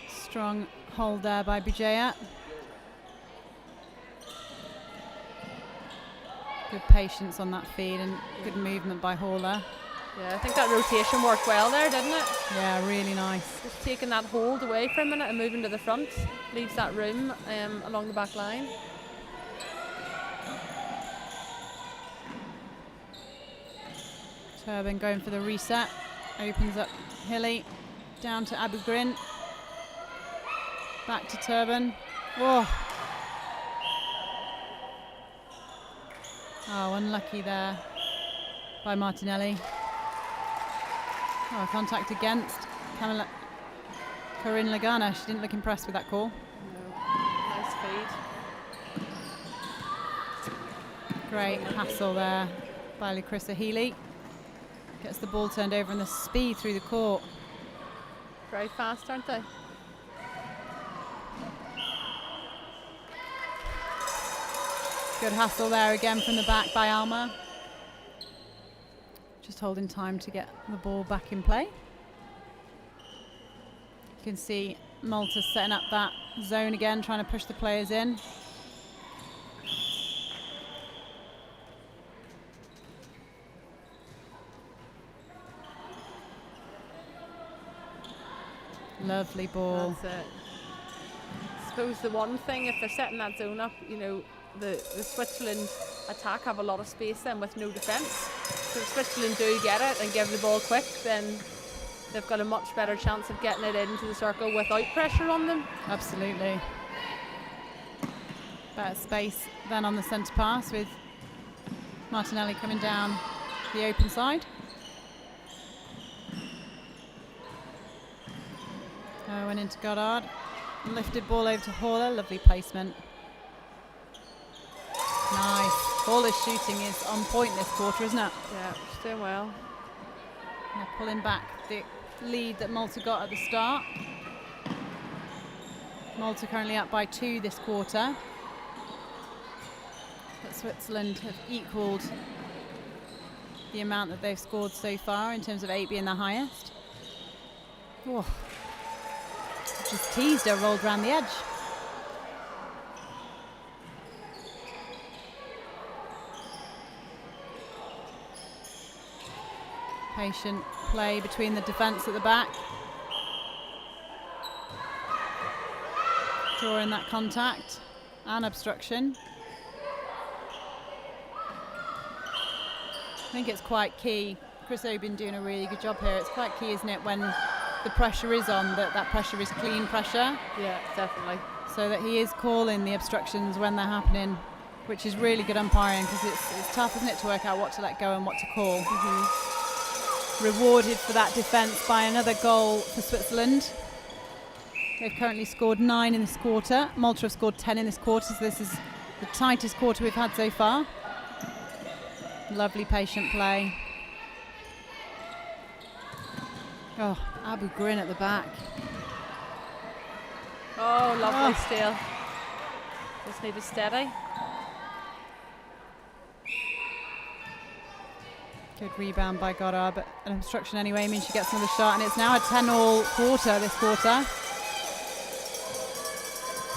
Strong hold there by Bujaya. Good patience on that feed and good movement by Haller. Yeah, I think that rotation worked well there, didn't it? Yeah, really nice. Just taking that hold away for a minute and moving to the front. Leaves that room along the back line. Turbin going for the reset. Opens up Hilly. Down to Abu Grin. Back to Turbin. Whoa. Oh, unlucky there by Martinelli. Oh, contact against Corinne Lagana. She didn't look impressed with that call. No. Nice feed. Great hassle there by Lucressa Healy. Gets the ball turned over and the speed through the court. Very fast, aren't they? Good hustle there again from the back by Alma. Just holding time to get the ball back in play. You can see Malta setting up that zone again, trying to push the players in. Lovely ball. That's it. I suppose the one thing, if they're setting that zone up, you know, the Switzerland attack have a lot of space then with no defence. So if Switzerland do get it and give the ball quick, then they've got a much better chance of getting it into the circle without pressure on them. Absolutely. Better space then on the centre pass with Martinelli coming down the open side. Went into Goddard. Lifted ball over to Haller. Lovely placement. Nice. Haller's shooting is on point this quarter, isn't it? Yeah, she's doing well. They're pulling back the lead that Malta got at the start. Malta currently up by 2 this quarter. But Switzerland have equalled the amount that they've scored so far in terms of 8 being the highest. Whoa. Just teased her, rolled around the edge. Patient play between the defence at the back. Drawing that contact and obstruction. I think it's quite key. Chris Oben doing a really good job here. It's quite key, isn't it, when the pressure is on, that pressure is clean pressure. Yeah, definitely. So that he is calling the obstructions when they're happening, which is really good umpiring, because it's tough, isn't it, to work out what to let go and what to call. Rewarded for that defence by another goal for Switzerland. They've currently scored 9 in this quarter. Malta have scored 10 in this quarter, so this is the tightest quarter we've had so far. Lovely patient play. Oh, Abu Grin at the back. Oh, lovely steal. Just need to steady. Good rebound by Goddard, but an obstruction anyway means she gets another shot, and it's now a 10-all quarter this quarter.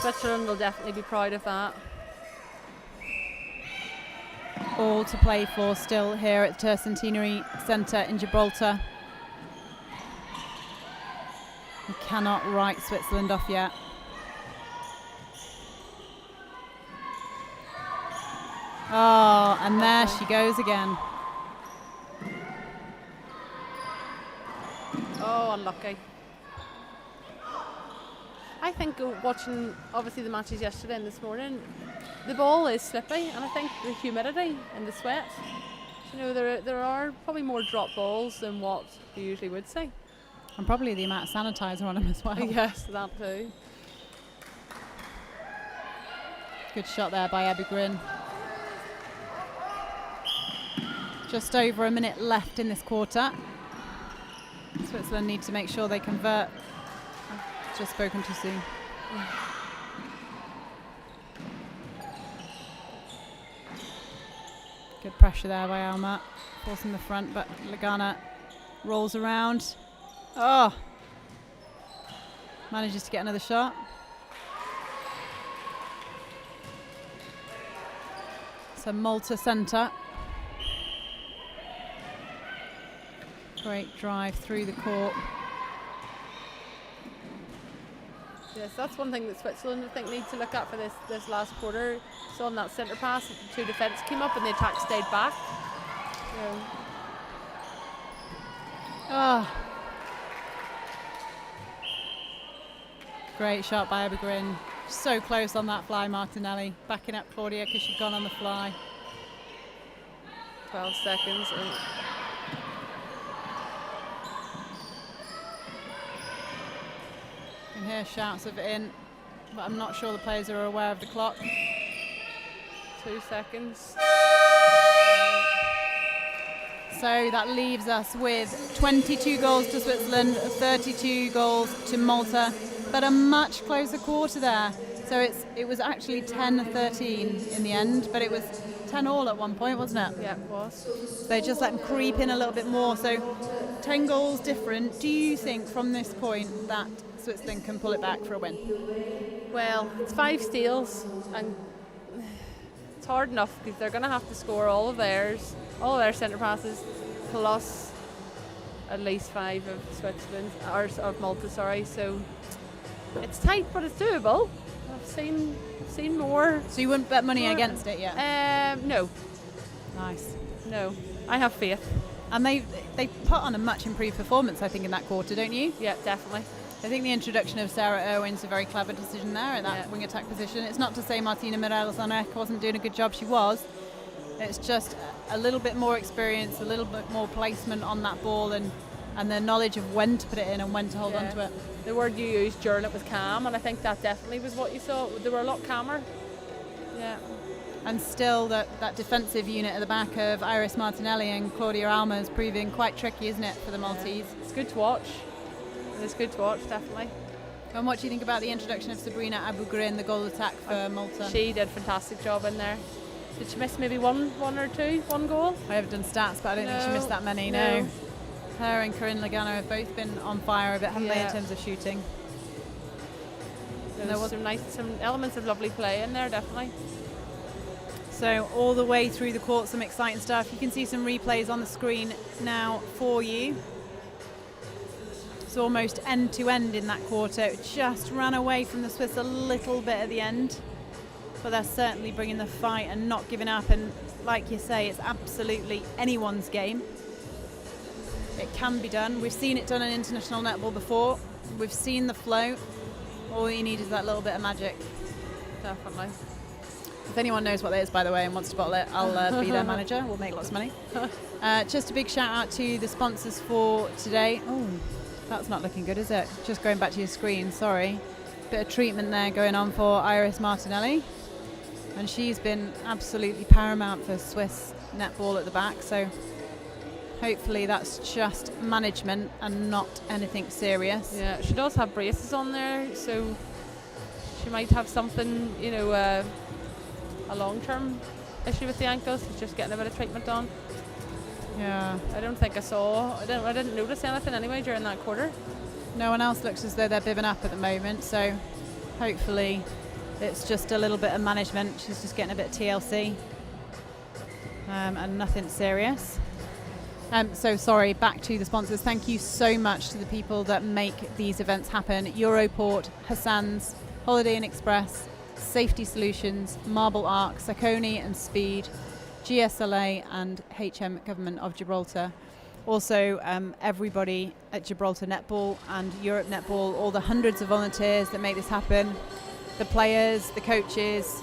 Switzerland will definitely be proud of that. All to play for still here at the Tercentenary Centre in Gibraltar. We cannot write Switzerland off yet. Oh, and there she goes again. Oh, unlucky. I think watching obviously the matches yesterday and this morning, the ball is slippy, and I think the humidity and the sweat, there are probably more drop balls than what you usually would see. And probably the amount of sanitizer on them as well. Yes, that too. Good shot there by Abu Grin. Just over a minute left in this quarter. Switzerland need to make sure they convert. I've just spoken too soon. Good pressure there by Alma, forcing the front, but Lagana rolls around. Oh! Manages to get another shot. So Malta centre. Great drive through the court. Yes, that's one thing that Switzerland, I think, need to look at for this last quarter. So on that centre pass, the two defence came up and the attack stayed back. Oh. Great shot by Abu Grin. So close on that fly, Martinelli. Backing up Claudia because she'd gone on the fly. 12 seconds. You can hear shouts of it in, but I'm not sure the players are aware of the clock. 2 seconds. So that leaves us with 22 goals to Switzerland, 32 goals to Malta, but a much closer quarter there. So it was actually 10-13 in the end, but it was 10-all at one point, wasn't it? Yeah, it was. They just let them creep in a little bit more. So 10 goals different. Do you think from this point that Switzerland can pull it back for a win? Well, it's 5 steals, and it's hard enough because they're going to have to score all of their centre passes, plus at least 5 of Switzerland, or of Malta, sorry. So it's tight, but it's doable. I've seen more. So you wouldn't bet money against it yet? No. Nice. No. I have faith. And they put on a much improved performance, I think, in that quarter, don't you? Yeah, definitely. I think the introduction of Sarah Irwin's a very clever decision there in that wing attack position. It's not to say Martina Mireles-Onek wasn't doing a good job, she was. It's just a little bit more experience, a little bit more placement on that ball, and the knowledge of when to put it in and when to hold on to it. The word you used during it was calm, and I think that definitely was what you saw. They were a lot calmer. Yeah. And still that defensive unit at the back of Iris Martinelli and Claudia Alma is proving quite tricky, isn't it, for the Maltese? It's good to watch. It's good to watch, definitely. And what do you think about the introduction of Sabrina Abu Grin, the goal attack for Malta? She did a fantastic job in there. Did she miss maybe one or two, one goal? I haven't done stats, but I don't think she missed that many, no. Her and Corinne Lagana have both been on fire a bit, haven't they, in terms of shooting? There was some elements of lovely play in there, definitely. So all the way through the court, some exciting stuff. You can see some replays on the screen now for you. It's almost end to end in that quarter. It just ran away from the Swiss a little bit at the end, but they're certainly bringing the fight and not giving up. And like you say, it's absolutely anyone's game. It can be done. We've seen it done in international netball before. We've seen the flow. All you need is that little bit of magic. Definitely. If anyone knows what that is, by the way, and wants to bottle it, I'll be their manager. We'll make lots of money. Just a big shout out to the sponsors for today. Oh, that's not looking good, is it? Just going back to your screen, sorry. Bit of treatment there going on for Iris Martinelli. And she's been absolutely paramount for Swiss netball at the back. So hopefully that's just management and not anything serious. Yeah, she does have braces on there, so she might have something, a long-term issue with the ankles. She's just getting a bit of treatment on. Yeah. I don't think I didn't notice anything anyway during that quarter. No one else looks as though they're bibbing up at the moment, so hopefully it's just a little bit of management. She's just getting a bit of TLC and nothing serious. So sorry, back to the sponsors. Thank you so much to the people that make these events happen. Europort, Hassan's, Holiday Inn Express, Safety Solutions, Marble Arc, Saucony and Speed, GSLA and HM Government of Gibraltar. Also everybody at Gibraltar Netball and Europe Netball, all the hundreds of volunteers that make this happen, the players, the coaches,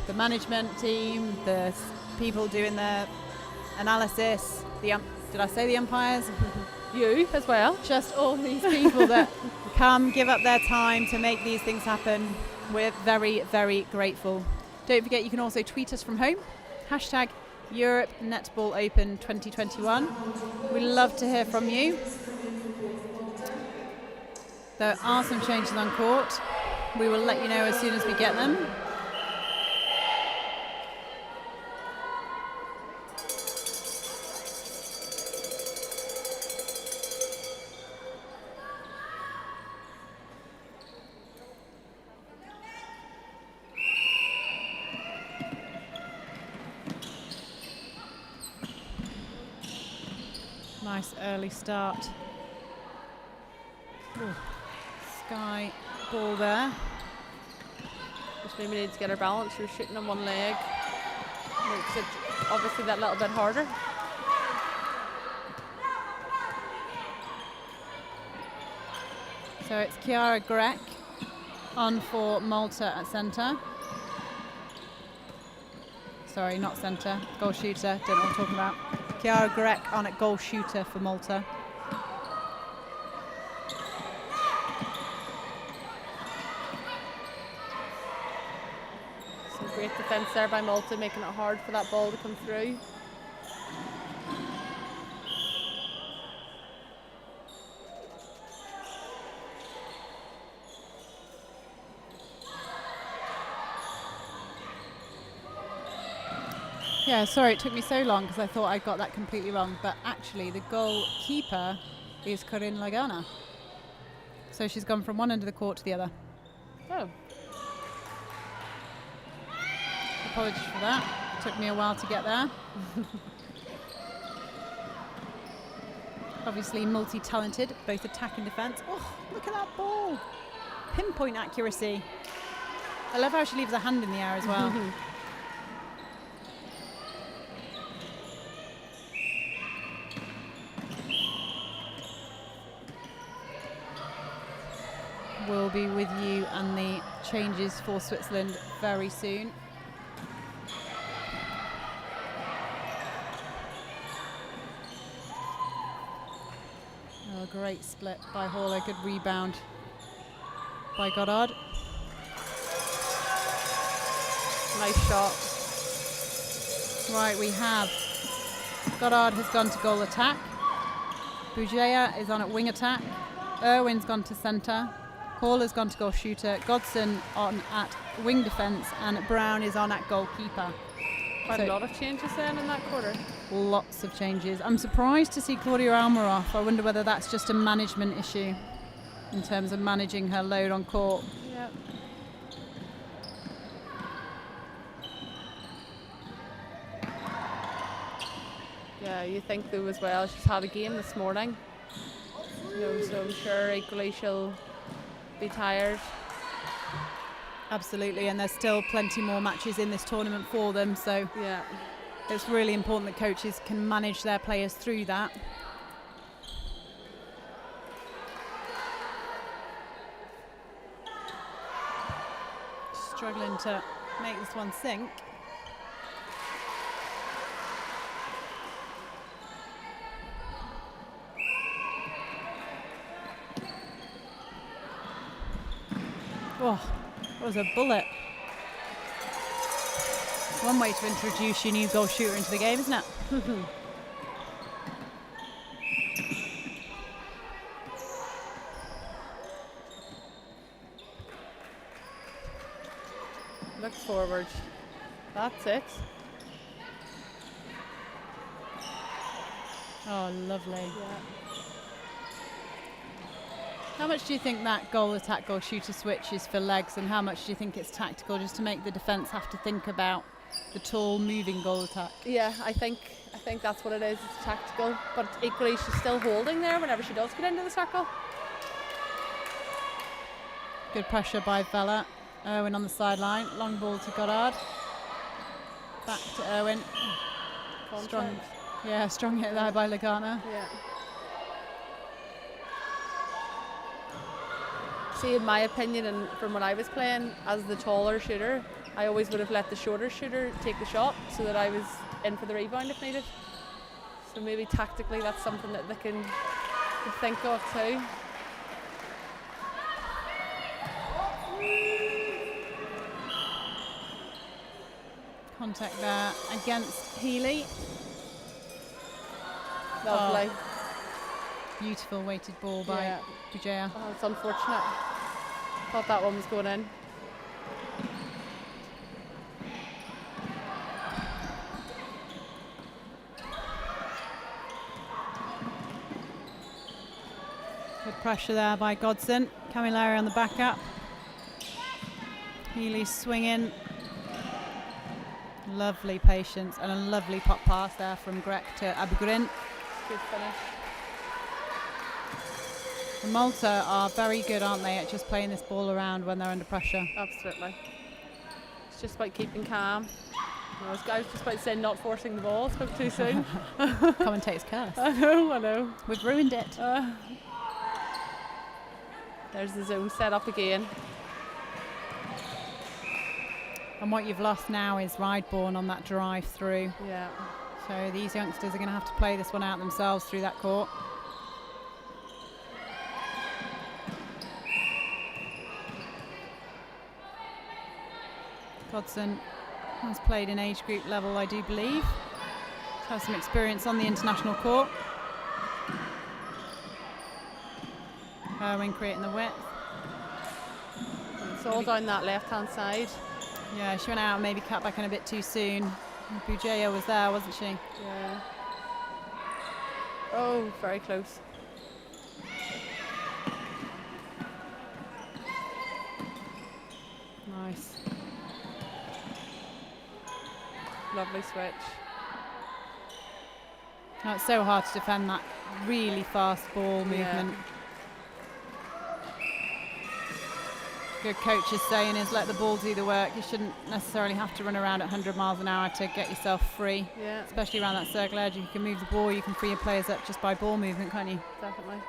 the management team, the people doing the analysis, did I say the umpires? You as well. Just all these people that come, give up their time to make these things happen. We're very, very grateful. Don't forget, you can also tweet us from home. Hashtag Europe Netball Open 2021. We'd love to hear from you. There are some changes on court. We will let you know as soon as we get them. Nice early start. Ooh. Sky ball there. Just maybe needs to get her balance. She was shooting on one leg. Makes it obviously that little bit harder. So it's Chiara Grech on for Malta at centre. Sorry, not centre, goal shooter. Don't know what I'm talking about. Chiara Grech on at goal shooter for Malta. Some great defence there by Malta, making it hard for that ball to come through. Yeah, sorry it took me so long because I thought I got that completely wrong, but actually the goalkeeper is Corinne Lagana. So she's gone from one end of the court to the other. Oh. Apologies for that. It took me a while to get there. Obviously multi-talented, both attack and defence. Oh, look at that ball. Pinpoint accuracy. I love how she leaves her hand in the air as well. We'll be with you and the changes for Switzerland very soon. Oh, great split by Haller, good rebound by Goddard. Nice shot. Right, we have Goddard has gone to goal attack. Bougeya is on at wing attack. Irwin's gone to centre. Hall has gone to goal shooter. Godson on at wing defence, and Brown is on at goalkeeper. Quite a lot of changes then in that quarter. Lots of changes. I'm surprised to see Claudia Almer off. I wonder whether that's just a management issue in terms of managing her load on court. Yep. Yeah, you think though as well, she's had a game this morning. So I'm sure equally she'll be tired. Absolutely, and there's still plenty more matches in this tournament for them, so yeah, it's really important that coaches can manage their players through that. struggling to make this one sink. Oh, that was a bullet. One way to introduce your new goal shooter into the game, isn't it? Look forward. That's it. Oh, lovely. Yeah. How much do you think that goal attack goal shooter switch is for legs, and how much do you think it's tactical, just to make the defence have to think about the tall moving goal attack? Yeah, I think that's what it is. It's tactical, but equally she's still holding there whenever she does get into the circle. Good pressure by Vela. Owen on the sideline. Long ball to Goddard. Back to Owen. Strong. Yeah, strong hit there by Lagana. Yeah. See, in my opinion, and from when I was playing as the taller shooter, I always would have let the shorter shooter take the shot so that I was in for the rebound if needed. So maybe tactically that's something that they can think of too. Contact there against Healy. Lovely. Beautiful weighted ball by Bujaya. Oh, it's unfortunate. Thought that one was going in. Good pressure there by Godson. Camilleri on the backup. Healy swinging. Lovely patience and a lovely pop pass there from Grek to Abugrin. Good finish. Malta are very good, aren't they, at just playing this ball around when they're under pressure. Absolutely. It's just about keeping calm. I was just about to say not forcing the ball. Spoke too soon. Commentator's curse. I know. We've ruined it. There's the zone set up again. And what you've lost now is Rideborn on that drive through. Yeah. So these youngsters are going to have to play this one out themselves through that court. Godson has played in age group level, I do believe. Has some experience on the international court. Irwin creating the width. It's all down that left-hand side. Yeah, she went out and maybe cut back in a bit too soon. Bujaya was there, wasn't she? Yeah. Oh, very close. Nice. Lovely switch. Oh, it's so hard to defend that really fast ball movement. Good coach is saying is let the ball do the work. You shouldn't necessarily have to run around at 100 miles an hour to get yourself free. Yeah. Especially around that circle edge. You can move the ball, you can free your players up just by ball movement, can't you? Definitely.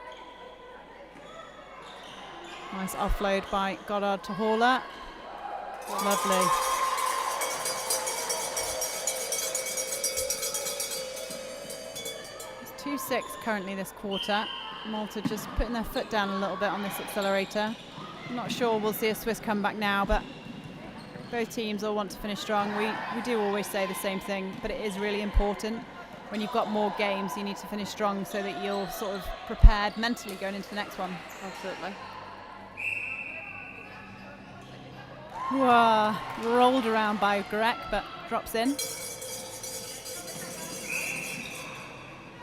Nice offload by Goddard to Haller. Lovely. It's 2-6 currently this quarter. Malta just putting their foot down a little bit on this accelerator. I'm not sure we'll see a Swiss comeback now, but both teams all want to finish strong. We do always say the same thing, but it is really important. When you've got more games, you need to finish strong so that you're sort of prepared mentally going into the next one. Absolutely. Whoa, rolled around by Grek, but drops in.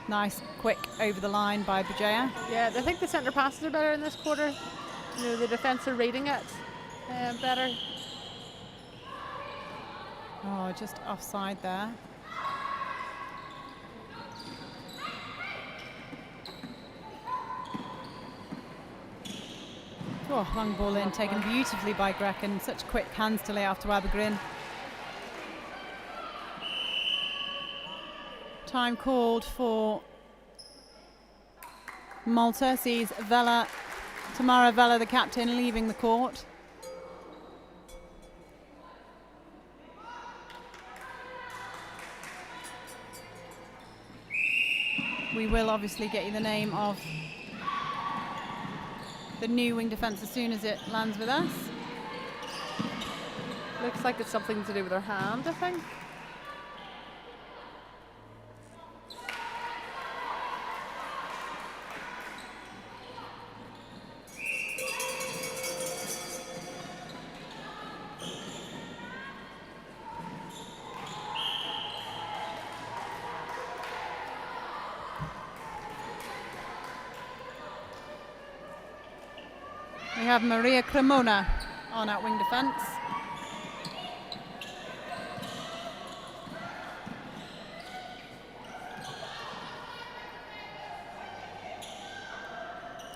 Nice, quick over the line by Bujaya. Yeah, I think the centre passes are better in this quarter. You know, the defence are reading it better. Oh, just offside there. Oh, long ball in, taken beautifully by Grek, and such quick hands to lay off to Abugrin. Time called for Malta. Sees Vela, Tamara Vela, the captain, leaving the court. We will obviously get you the name of the new wing defence as soon as it lands with us. Looks like it's something to do with her hand, I think. We have Maria Cremona on at wing defence.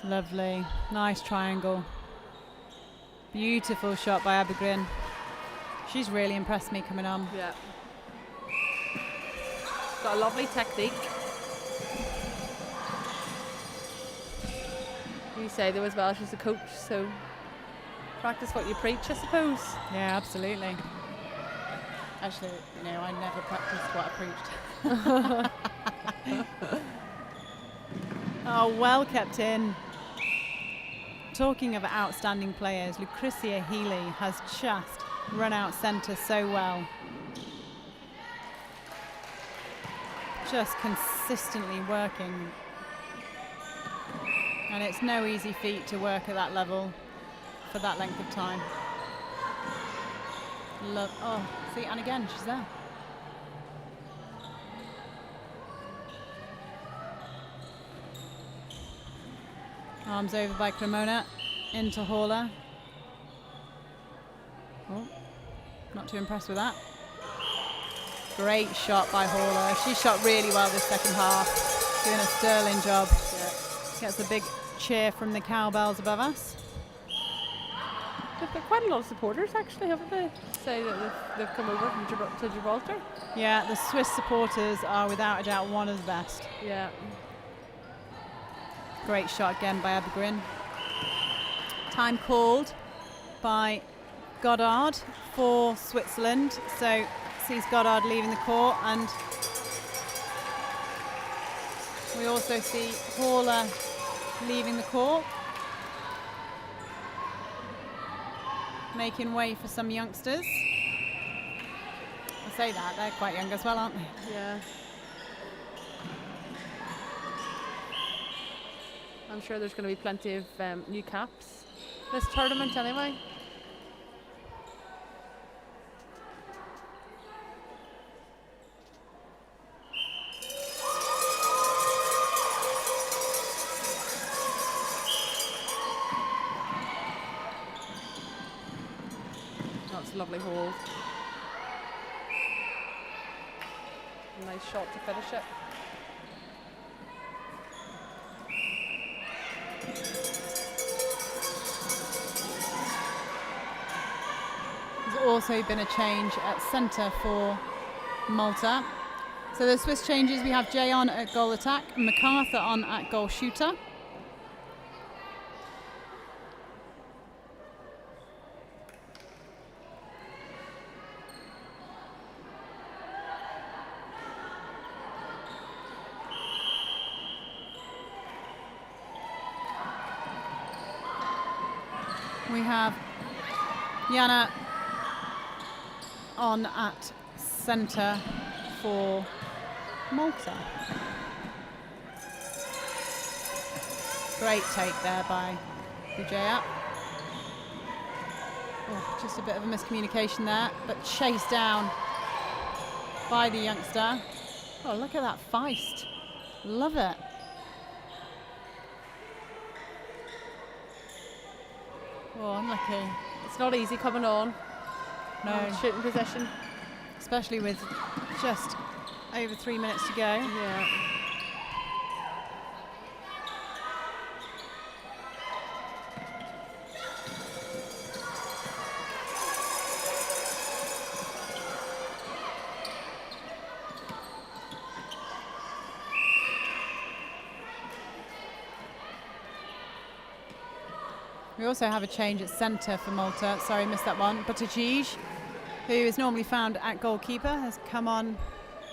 Lovely, nice triangle. Beautiful shot by Abigrin. She's really impressed me coming on. Yeah. Got a lovely technique. You say there as well, she's a coach, so practice what you preach, I suppose. Yeah, absolutely. Actually, I never practiced what I preached. Oh, well kept in. Talking of outstanding players, Lucretia Healy has just run out centre so well. Just consistently working. And it's no easy feat to work at that level for that length of time. Oh, see, and again, she's there. Arms over by Cremona, into Hauler. Oh, not too impressed with that. Great shot by Hauler. She shot really well this second half, doing a sterling job. Yeah. Gets a big cheer from the cowbells above us. They've got quite a lot of supporters, actually, haven't they? Say that they've come over from to Gibraltar. Yeah, the Swiss supporters are without a doubt one of the best. Yeah. Great shot again by Abigrin. Time called by Goddard for Switzerland. So sees Goddard leaving the court, and we also see Hauler leaving the court, making way for some youngsters. I say that, they're quite young as well, aren't they? Yeah. I'm sure there's going to be plenty of new caps this tournament anyway. That's a lovely hold. Nice shot to finish it. There's also been a change at centre for Malta. So the Swiss changes, we have Jay on at goal attack and MacArthur on at goal shooter. We have Jana on at centre for Malta. Great take there by Bujaya. Oh, just a bit of a miscommunication there, but chased down by the youngster. Oh, look at that feist. Love it. Oh, unlucky. It's not easy coming on. No. Shooting position. Especially with just over 3 minutes to go. Yeah. We also have a change at centre for Malta. Sorry, missed that one. Buttigieg, who is normally found at goalkeeper, has come on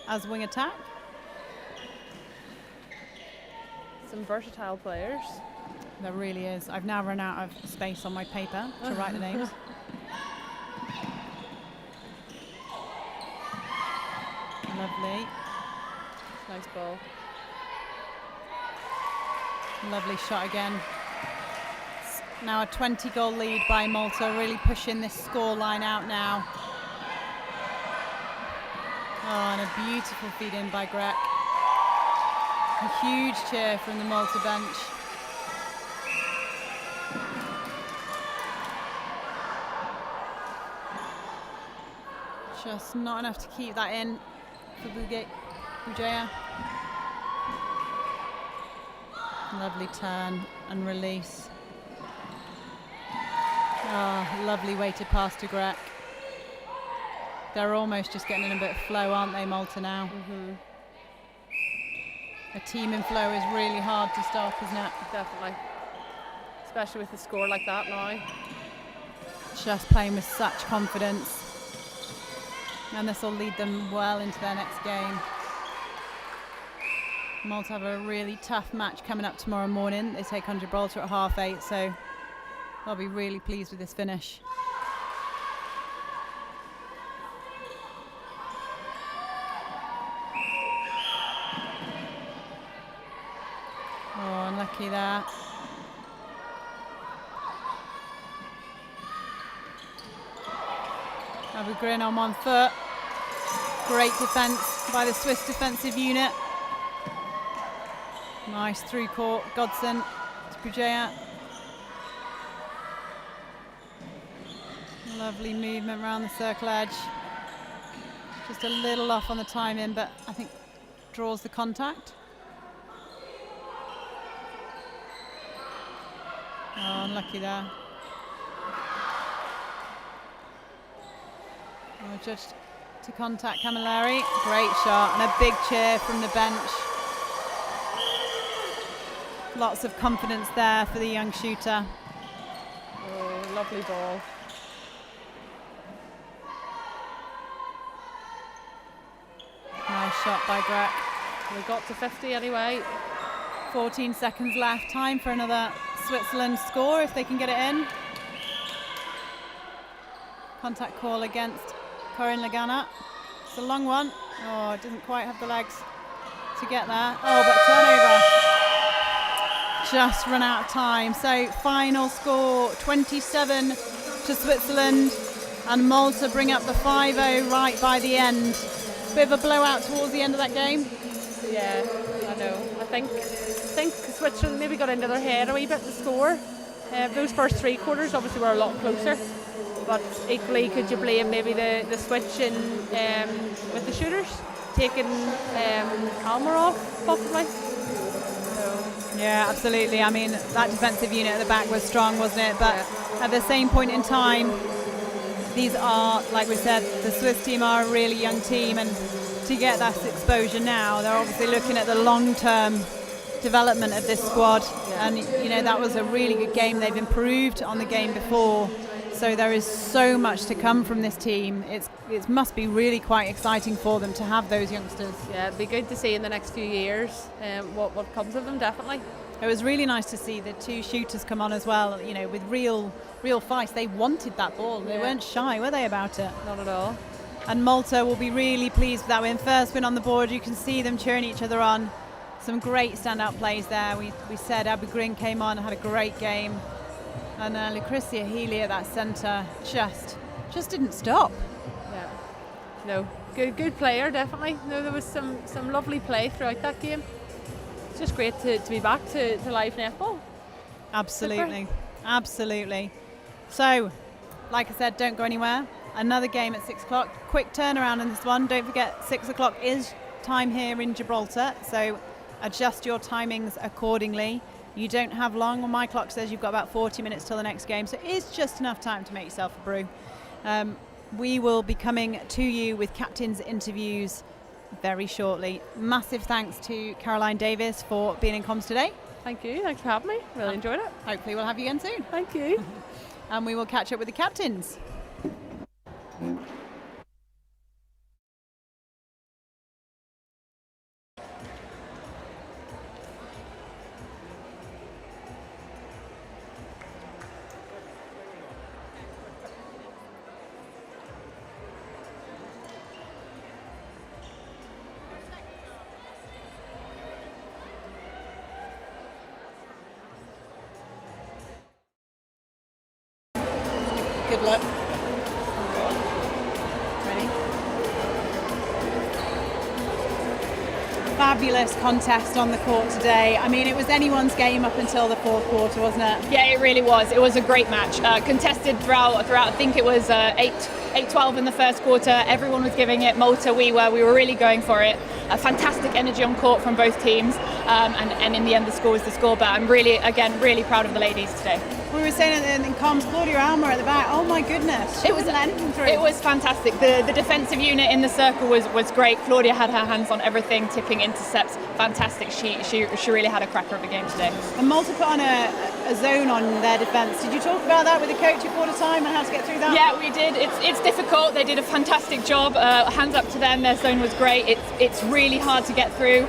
as wing attack. Some versatile players. There really is. I've now run out of space on my paper to write the names. Lovely. Nice ball. Lovely shot again. It's now a 20-goal lead by Malta, really pushing this score line out now. Oh, and a beautiful feed in by Grek. A huge cheer from the Malta bench. Just not enough to keep that in for Bujaya. Lovely turn and release. Oh, lovely weighted pass to Grek. They're almost just getting in a bit of flow, aren't they, Malta now? A team in flow is really hard to stop, isn't it? Definitely. Especially with a score like that now. Just playing with such confidence. And this will lead them well into their next game. Malta have a really tough match coming up tomorrow morning. They take on Gibraltar at 8:30, so I'll be really pleased with this finish. Oh, unlucky there. Abu Grin on 1 foot. Great defence by the Swiss defensive unit. Nice through court. Godson to Bujaya. Lovely movement around the circle edge. Just a little off on the timing, but I think draws the contact. Oh, unlucky there. Oh, judged to contact Camilleri. Great shot and a big cheer from the bench. Lots of confidence there for the young shooter. Oh, lovely ball. Nice shot by Grek. We got to 50 anyway. 14 seconds left. Time for another Switzerland score if they can get it in. Contact call against Corinne Lagana. It's a long one. Oh, it doesn't quite have the legs to get there. Oh, but turnover. Just run out of time. So final score 27 to Switzerland, and Malta bring up the 5-0 right by the end. Bit of a blowout towards the end of that game. Yeah, I know. I think Switzerland maybe got into their head a wee bit, the score. Those first 3 quarters obviously were a lot closer, but equally could you blame maybe the switch in with the shooters, taking Almer off possibly? Yeah, absolutely. I mean, that defensive unit at the back was strong, wasn't it? But at the same point in time, these are, like we said, the Swiss team are a really young team, and to get that exposure now, they're obviously looking at the long-term development of this squad. And, you know, that was a really good game. They've improved on the game before. So there is so much to come from this team. It must be really quite exciting for them to have those youngsters. Yeah, it'd be good to see in the next few years what comes of them, definitely. It was really nice to see the 2 shooters come on as well, you know, with real fight. They wanted that ball. They weren't shy, were they, about it? Not at all. And Malta will be really pleased with that win. First win on the board. You can see them cheering each other on. Some great standout plays there. We said Abu Grin came on, had a great game. And Lucretia Healy at that centre just didn't stop. Yeah, no, good player, definitely. No, there was some lovely play throughout that game. It's just great to be back to live netball. Absolutely, Super. Absolutely. So, like I said, don't go anywhere. Another game at 6 o'clock. Quick turnaround in this one. Don't forget, 6 o'clock is time here in Gibraltar, so adjust your timings accordingly. You don't have long. On my clock says you've got about 40 minutes till the next game, so it's just enough time to make yourself a brew. We will be coming to you with captains' interviews very shortly. Massive thanks to Caroline Davis for being in comms today. Thank you. Thanks for having me. Really enjoyed it. Hopefully we'll have you again soon. Thank you. And we will catch up with the captains. look. Ready? Fabulous contest on the court today. I mean, it was anyone's game up until the fourth quarter, wasn't it? Yeah, it really was. It was a great match. Contested throughout. I think it was 8-12 in the first quarter. Everyone was giving it. Malta, we were really going for it. A fantastic energy on court from both teams. And in the end, the score was the score. But I'm really proud of the ladies today. We were saying in comms, Claudia Almer at the back. Oh my goodness! It was anything through. It was fantastic. The defensive unit in the circle was great. Claudia had her hands on everything, tipping, intercepts. Fantastic. She really had a cracker of a game today. And Malta put on a zone on their defence. Did you talk about that with the coach at quarter time and how to get through that? Yeah, we did. It's difficult. They did a fantastic job. Hands up to them. Their zone was great. It's really hard to get through.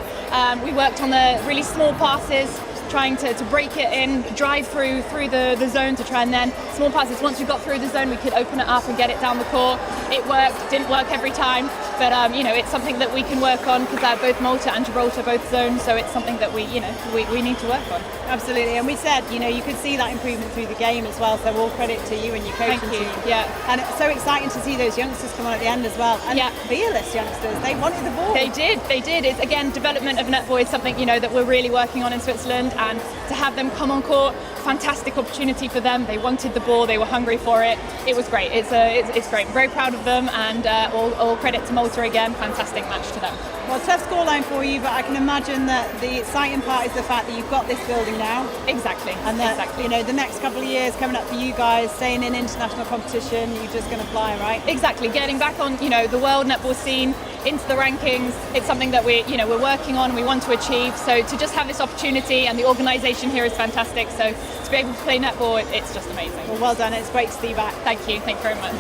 We worked on the really small passes, trying to break it in, drive through the zone to try and then small passes. Once we got through the zone, we could open it up and get it down the court. It worked. Didn't work every time, but it's something that we can work on because both Malta and Gibraltar both zones. So it's something that we need to work on. Absolutely, and we said you could see that improvement through the game as well. So all credit to you and your coaching Thank you. team. Yeah, and it's so exciting to see those youngsters come on at the end as well. And fearless youngsters. They wanted the ball. They did. It's again development of netball is something that we're really working on in Switzerland, and to have them come on court, fantastic opportunity for them. They wanted the ball. They were hungry for it. It was great. It's great. I'm very proud of them, and all credit to Malta again. Fantastic match to them. Well, tough scoreline for you, but I can imagine that the exciting part is the fact that you've got this building now. Exactly. And that the next couple of years coming up for you guys, staying in international competition, you're just going to fly, right? Exactly. Getting back on the world netball scene, into the rankings. It's something that we're working on and we want to achieve. So to just have this opportunity, and the organisation here is fantastic. So to be able to play netball, it's just amazing. Well done. It's great to see you back. Thank you very much.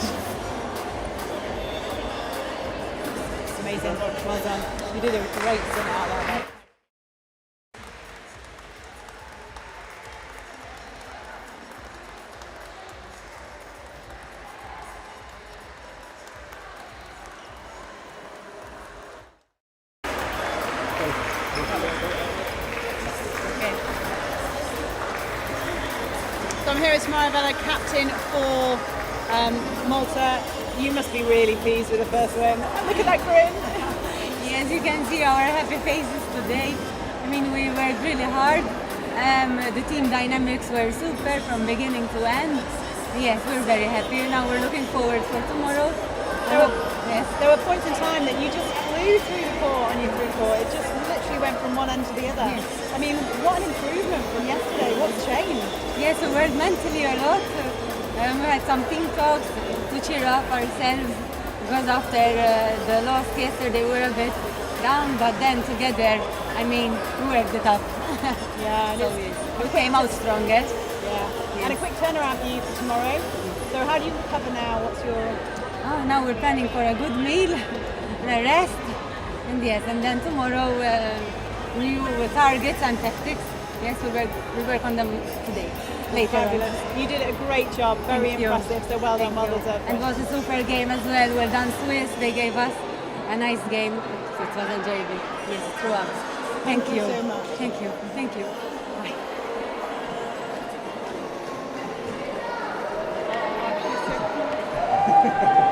It's amazing. Well done. You did a great thing out there. So I'm here with Maravella, captain for Malta. You must be really pleased with the first win. And look at that grin. Yes, you can see our happy faces today. I mean, we worked really hard. The team dynamics were super from beginning to end. Yes, we're very happy. Now we're looking forward for tomorrow. There were points in time that you just flew through the court on your through court. It just literally went from one end to the other. Yes. I mean, what an improvement from yesterday. What's changed? Yes, we worked mentally a lot. We had some team talks to cheer up ourselves because after the loss yesterday we were a bit down, but then together, I mean, we worked it up. Yeah, So we came out stronger. Yeah. And a quick turnaround for you for tomorrow. So how do you recover now? What's your... Now we're planning for a good meal and a rest. And yes, and then tomorrow new targets and tactics. Yes, we work on them today. Later. Fabulous. You did a great job. Very Thank you. impressive. So well done, well Thank you. deserved. And it was a super game as well. Well done, Swiss. They gave us a nice game. So it was enjoyable. Yes, throughout. Thank you so much. Thank you. Thank you. Bye.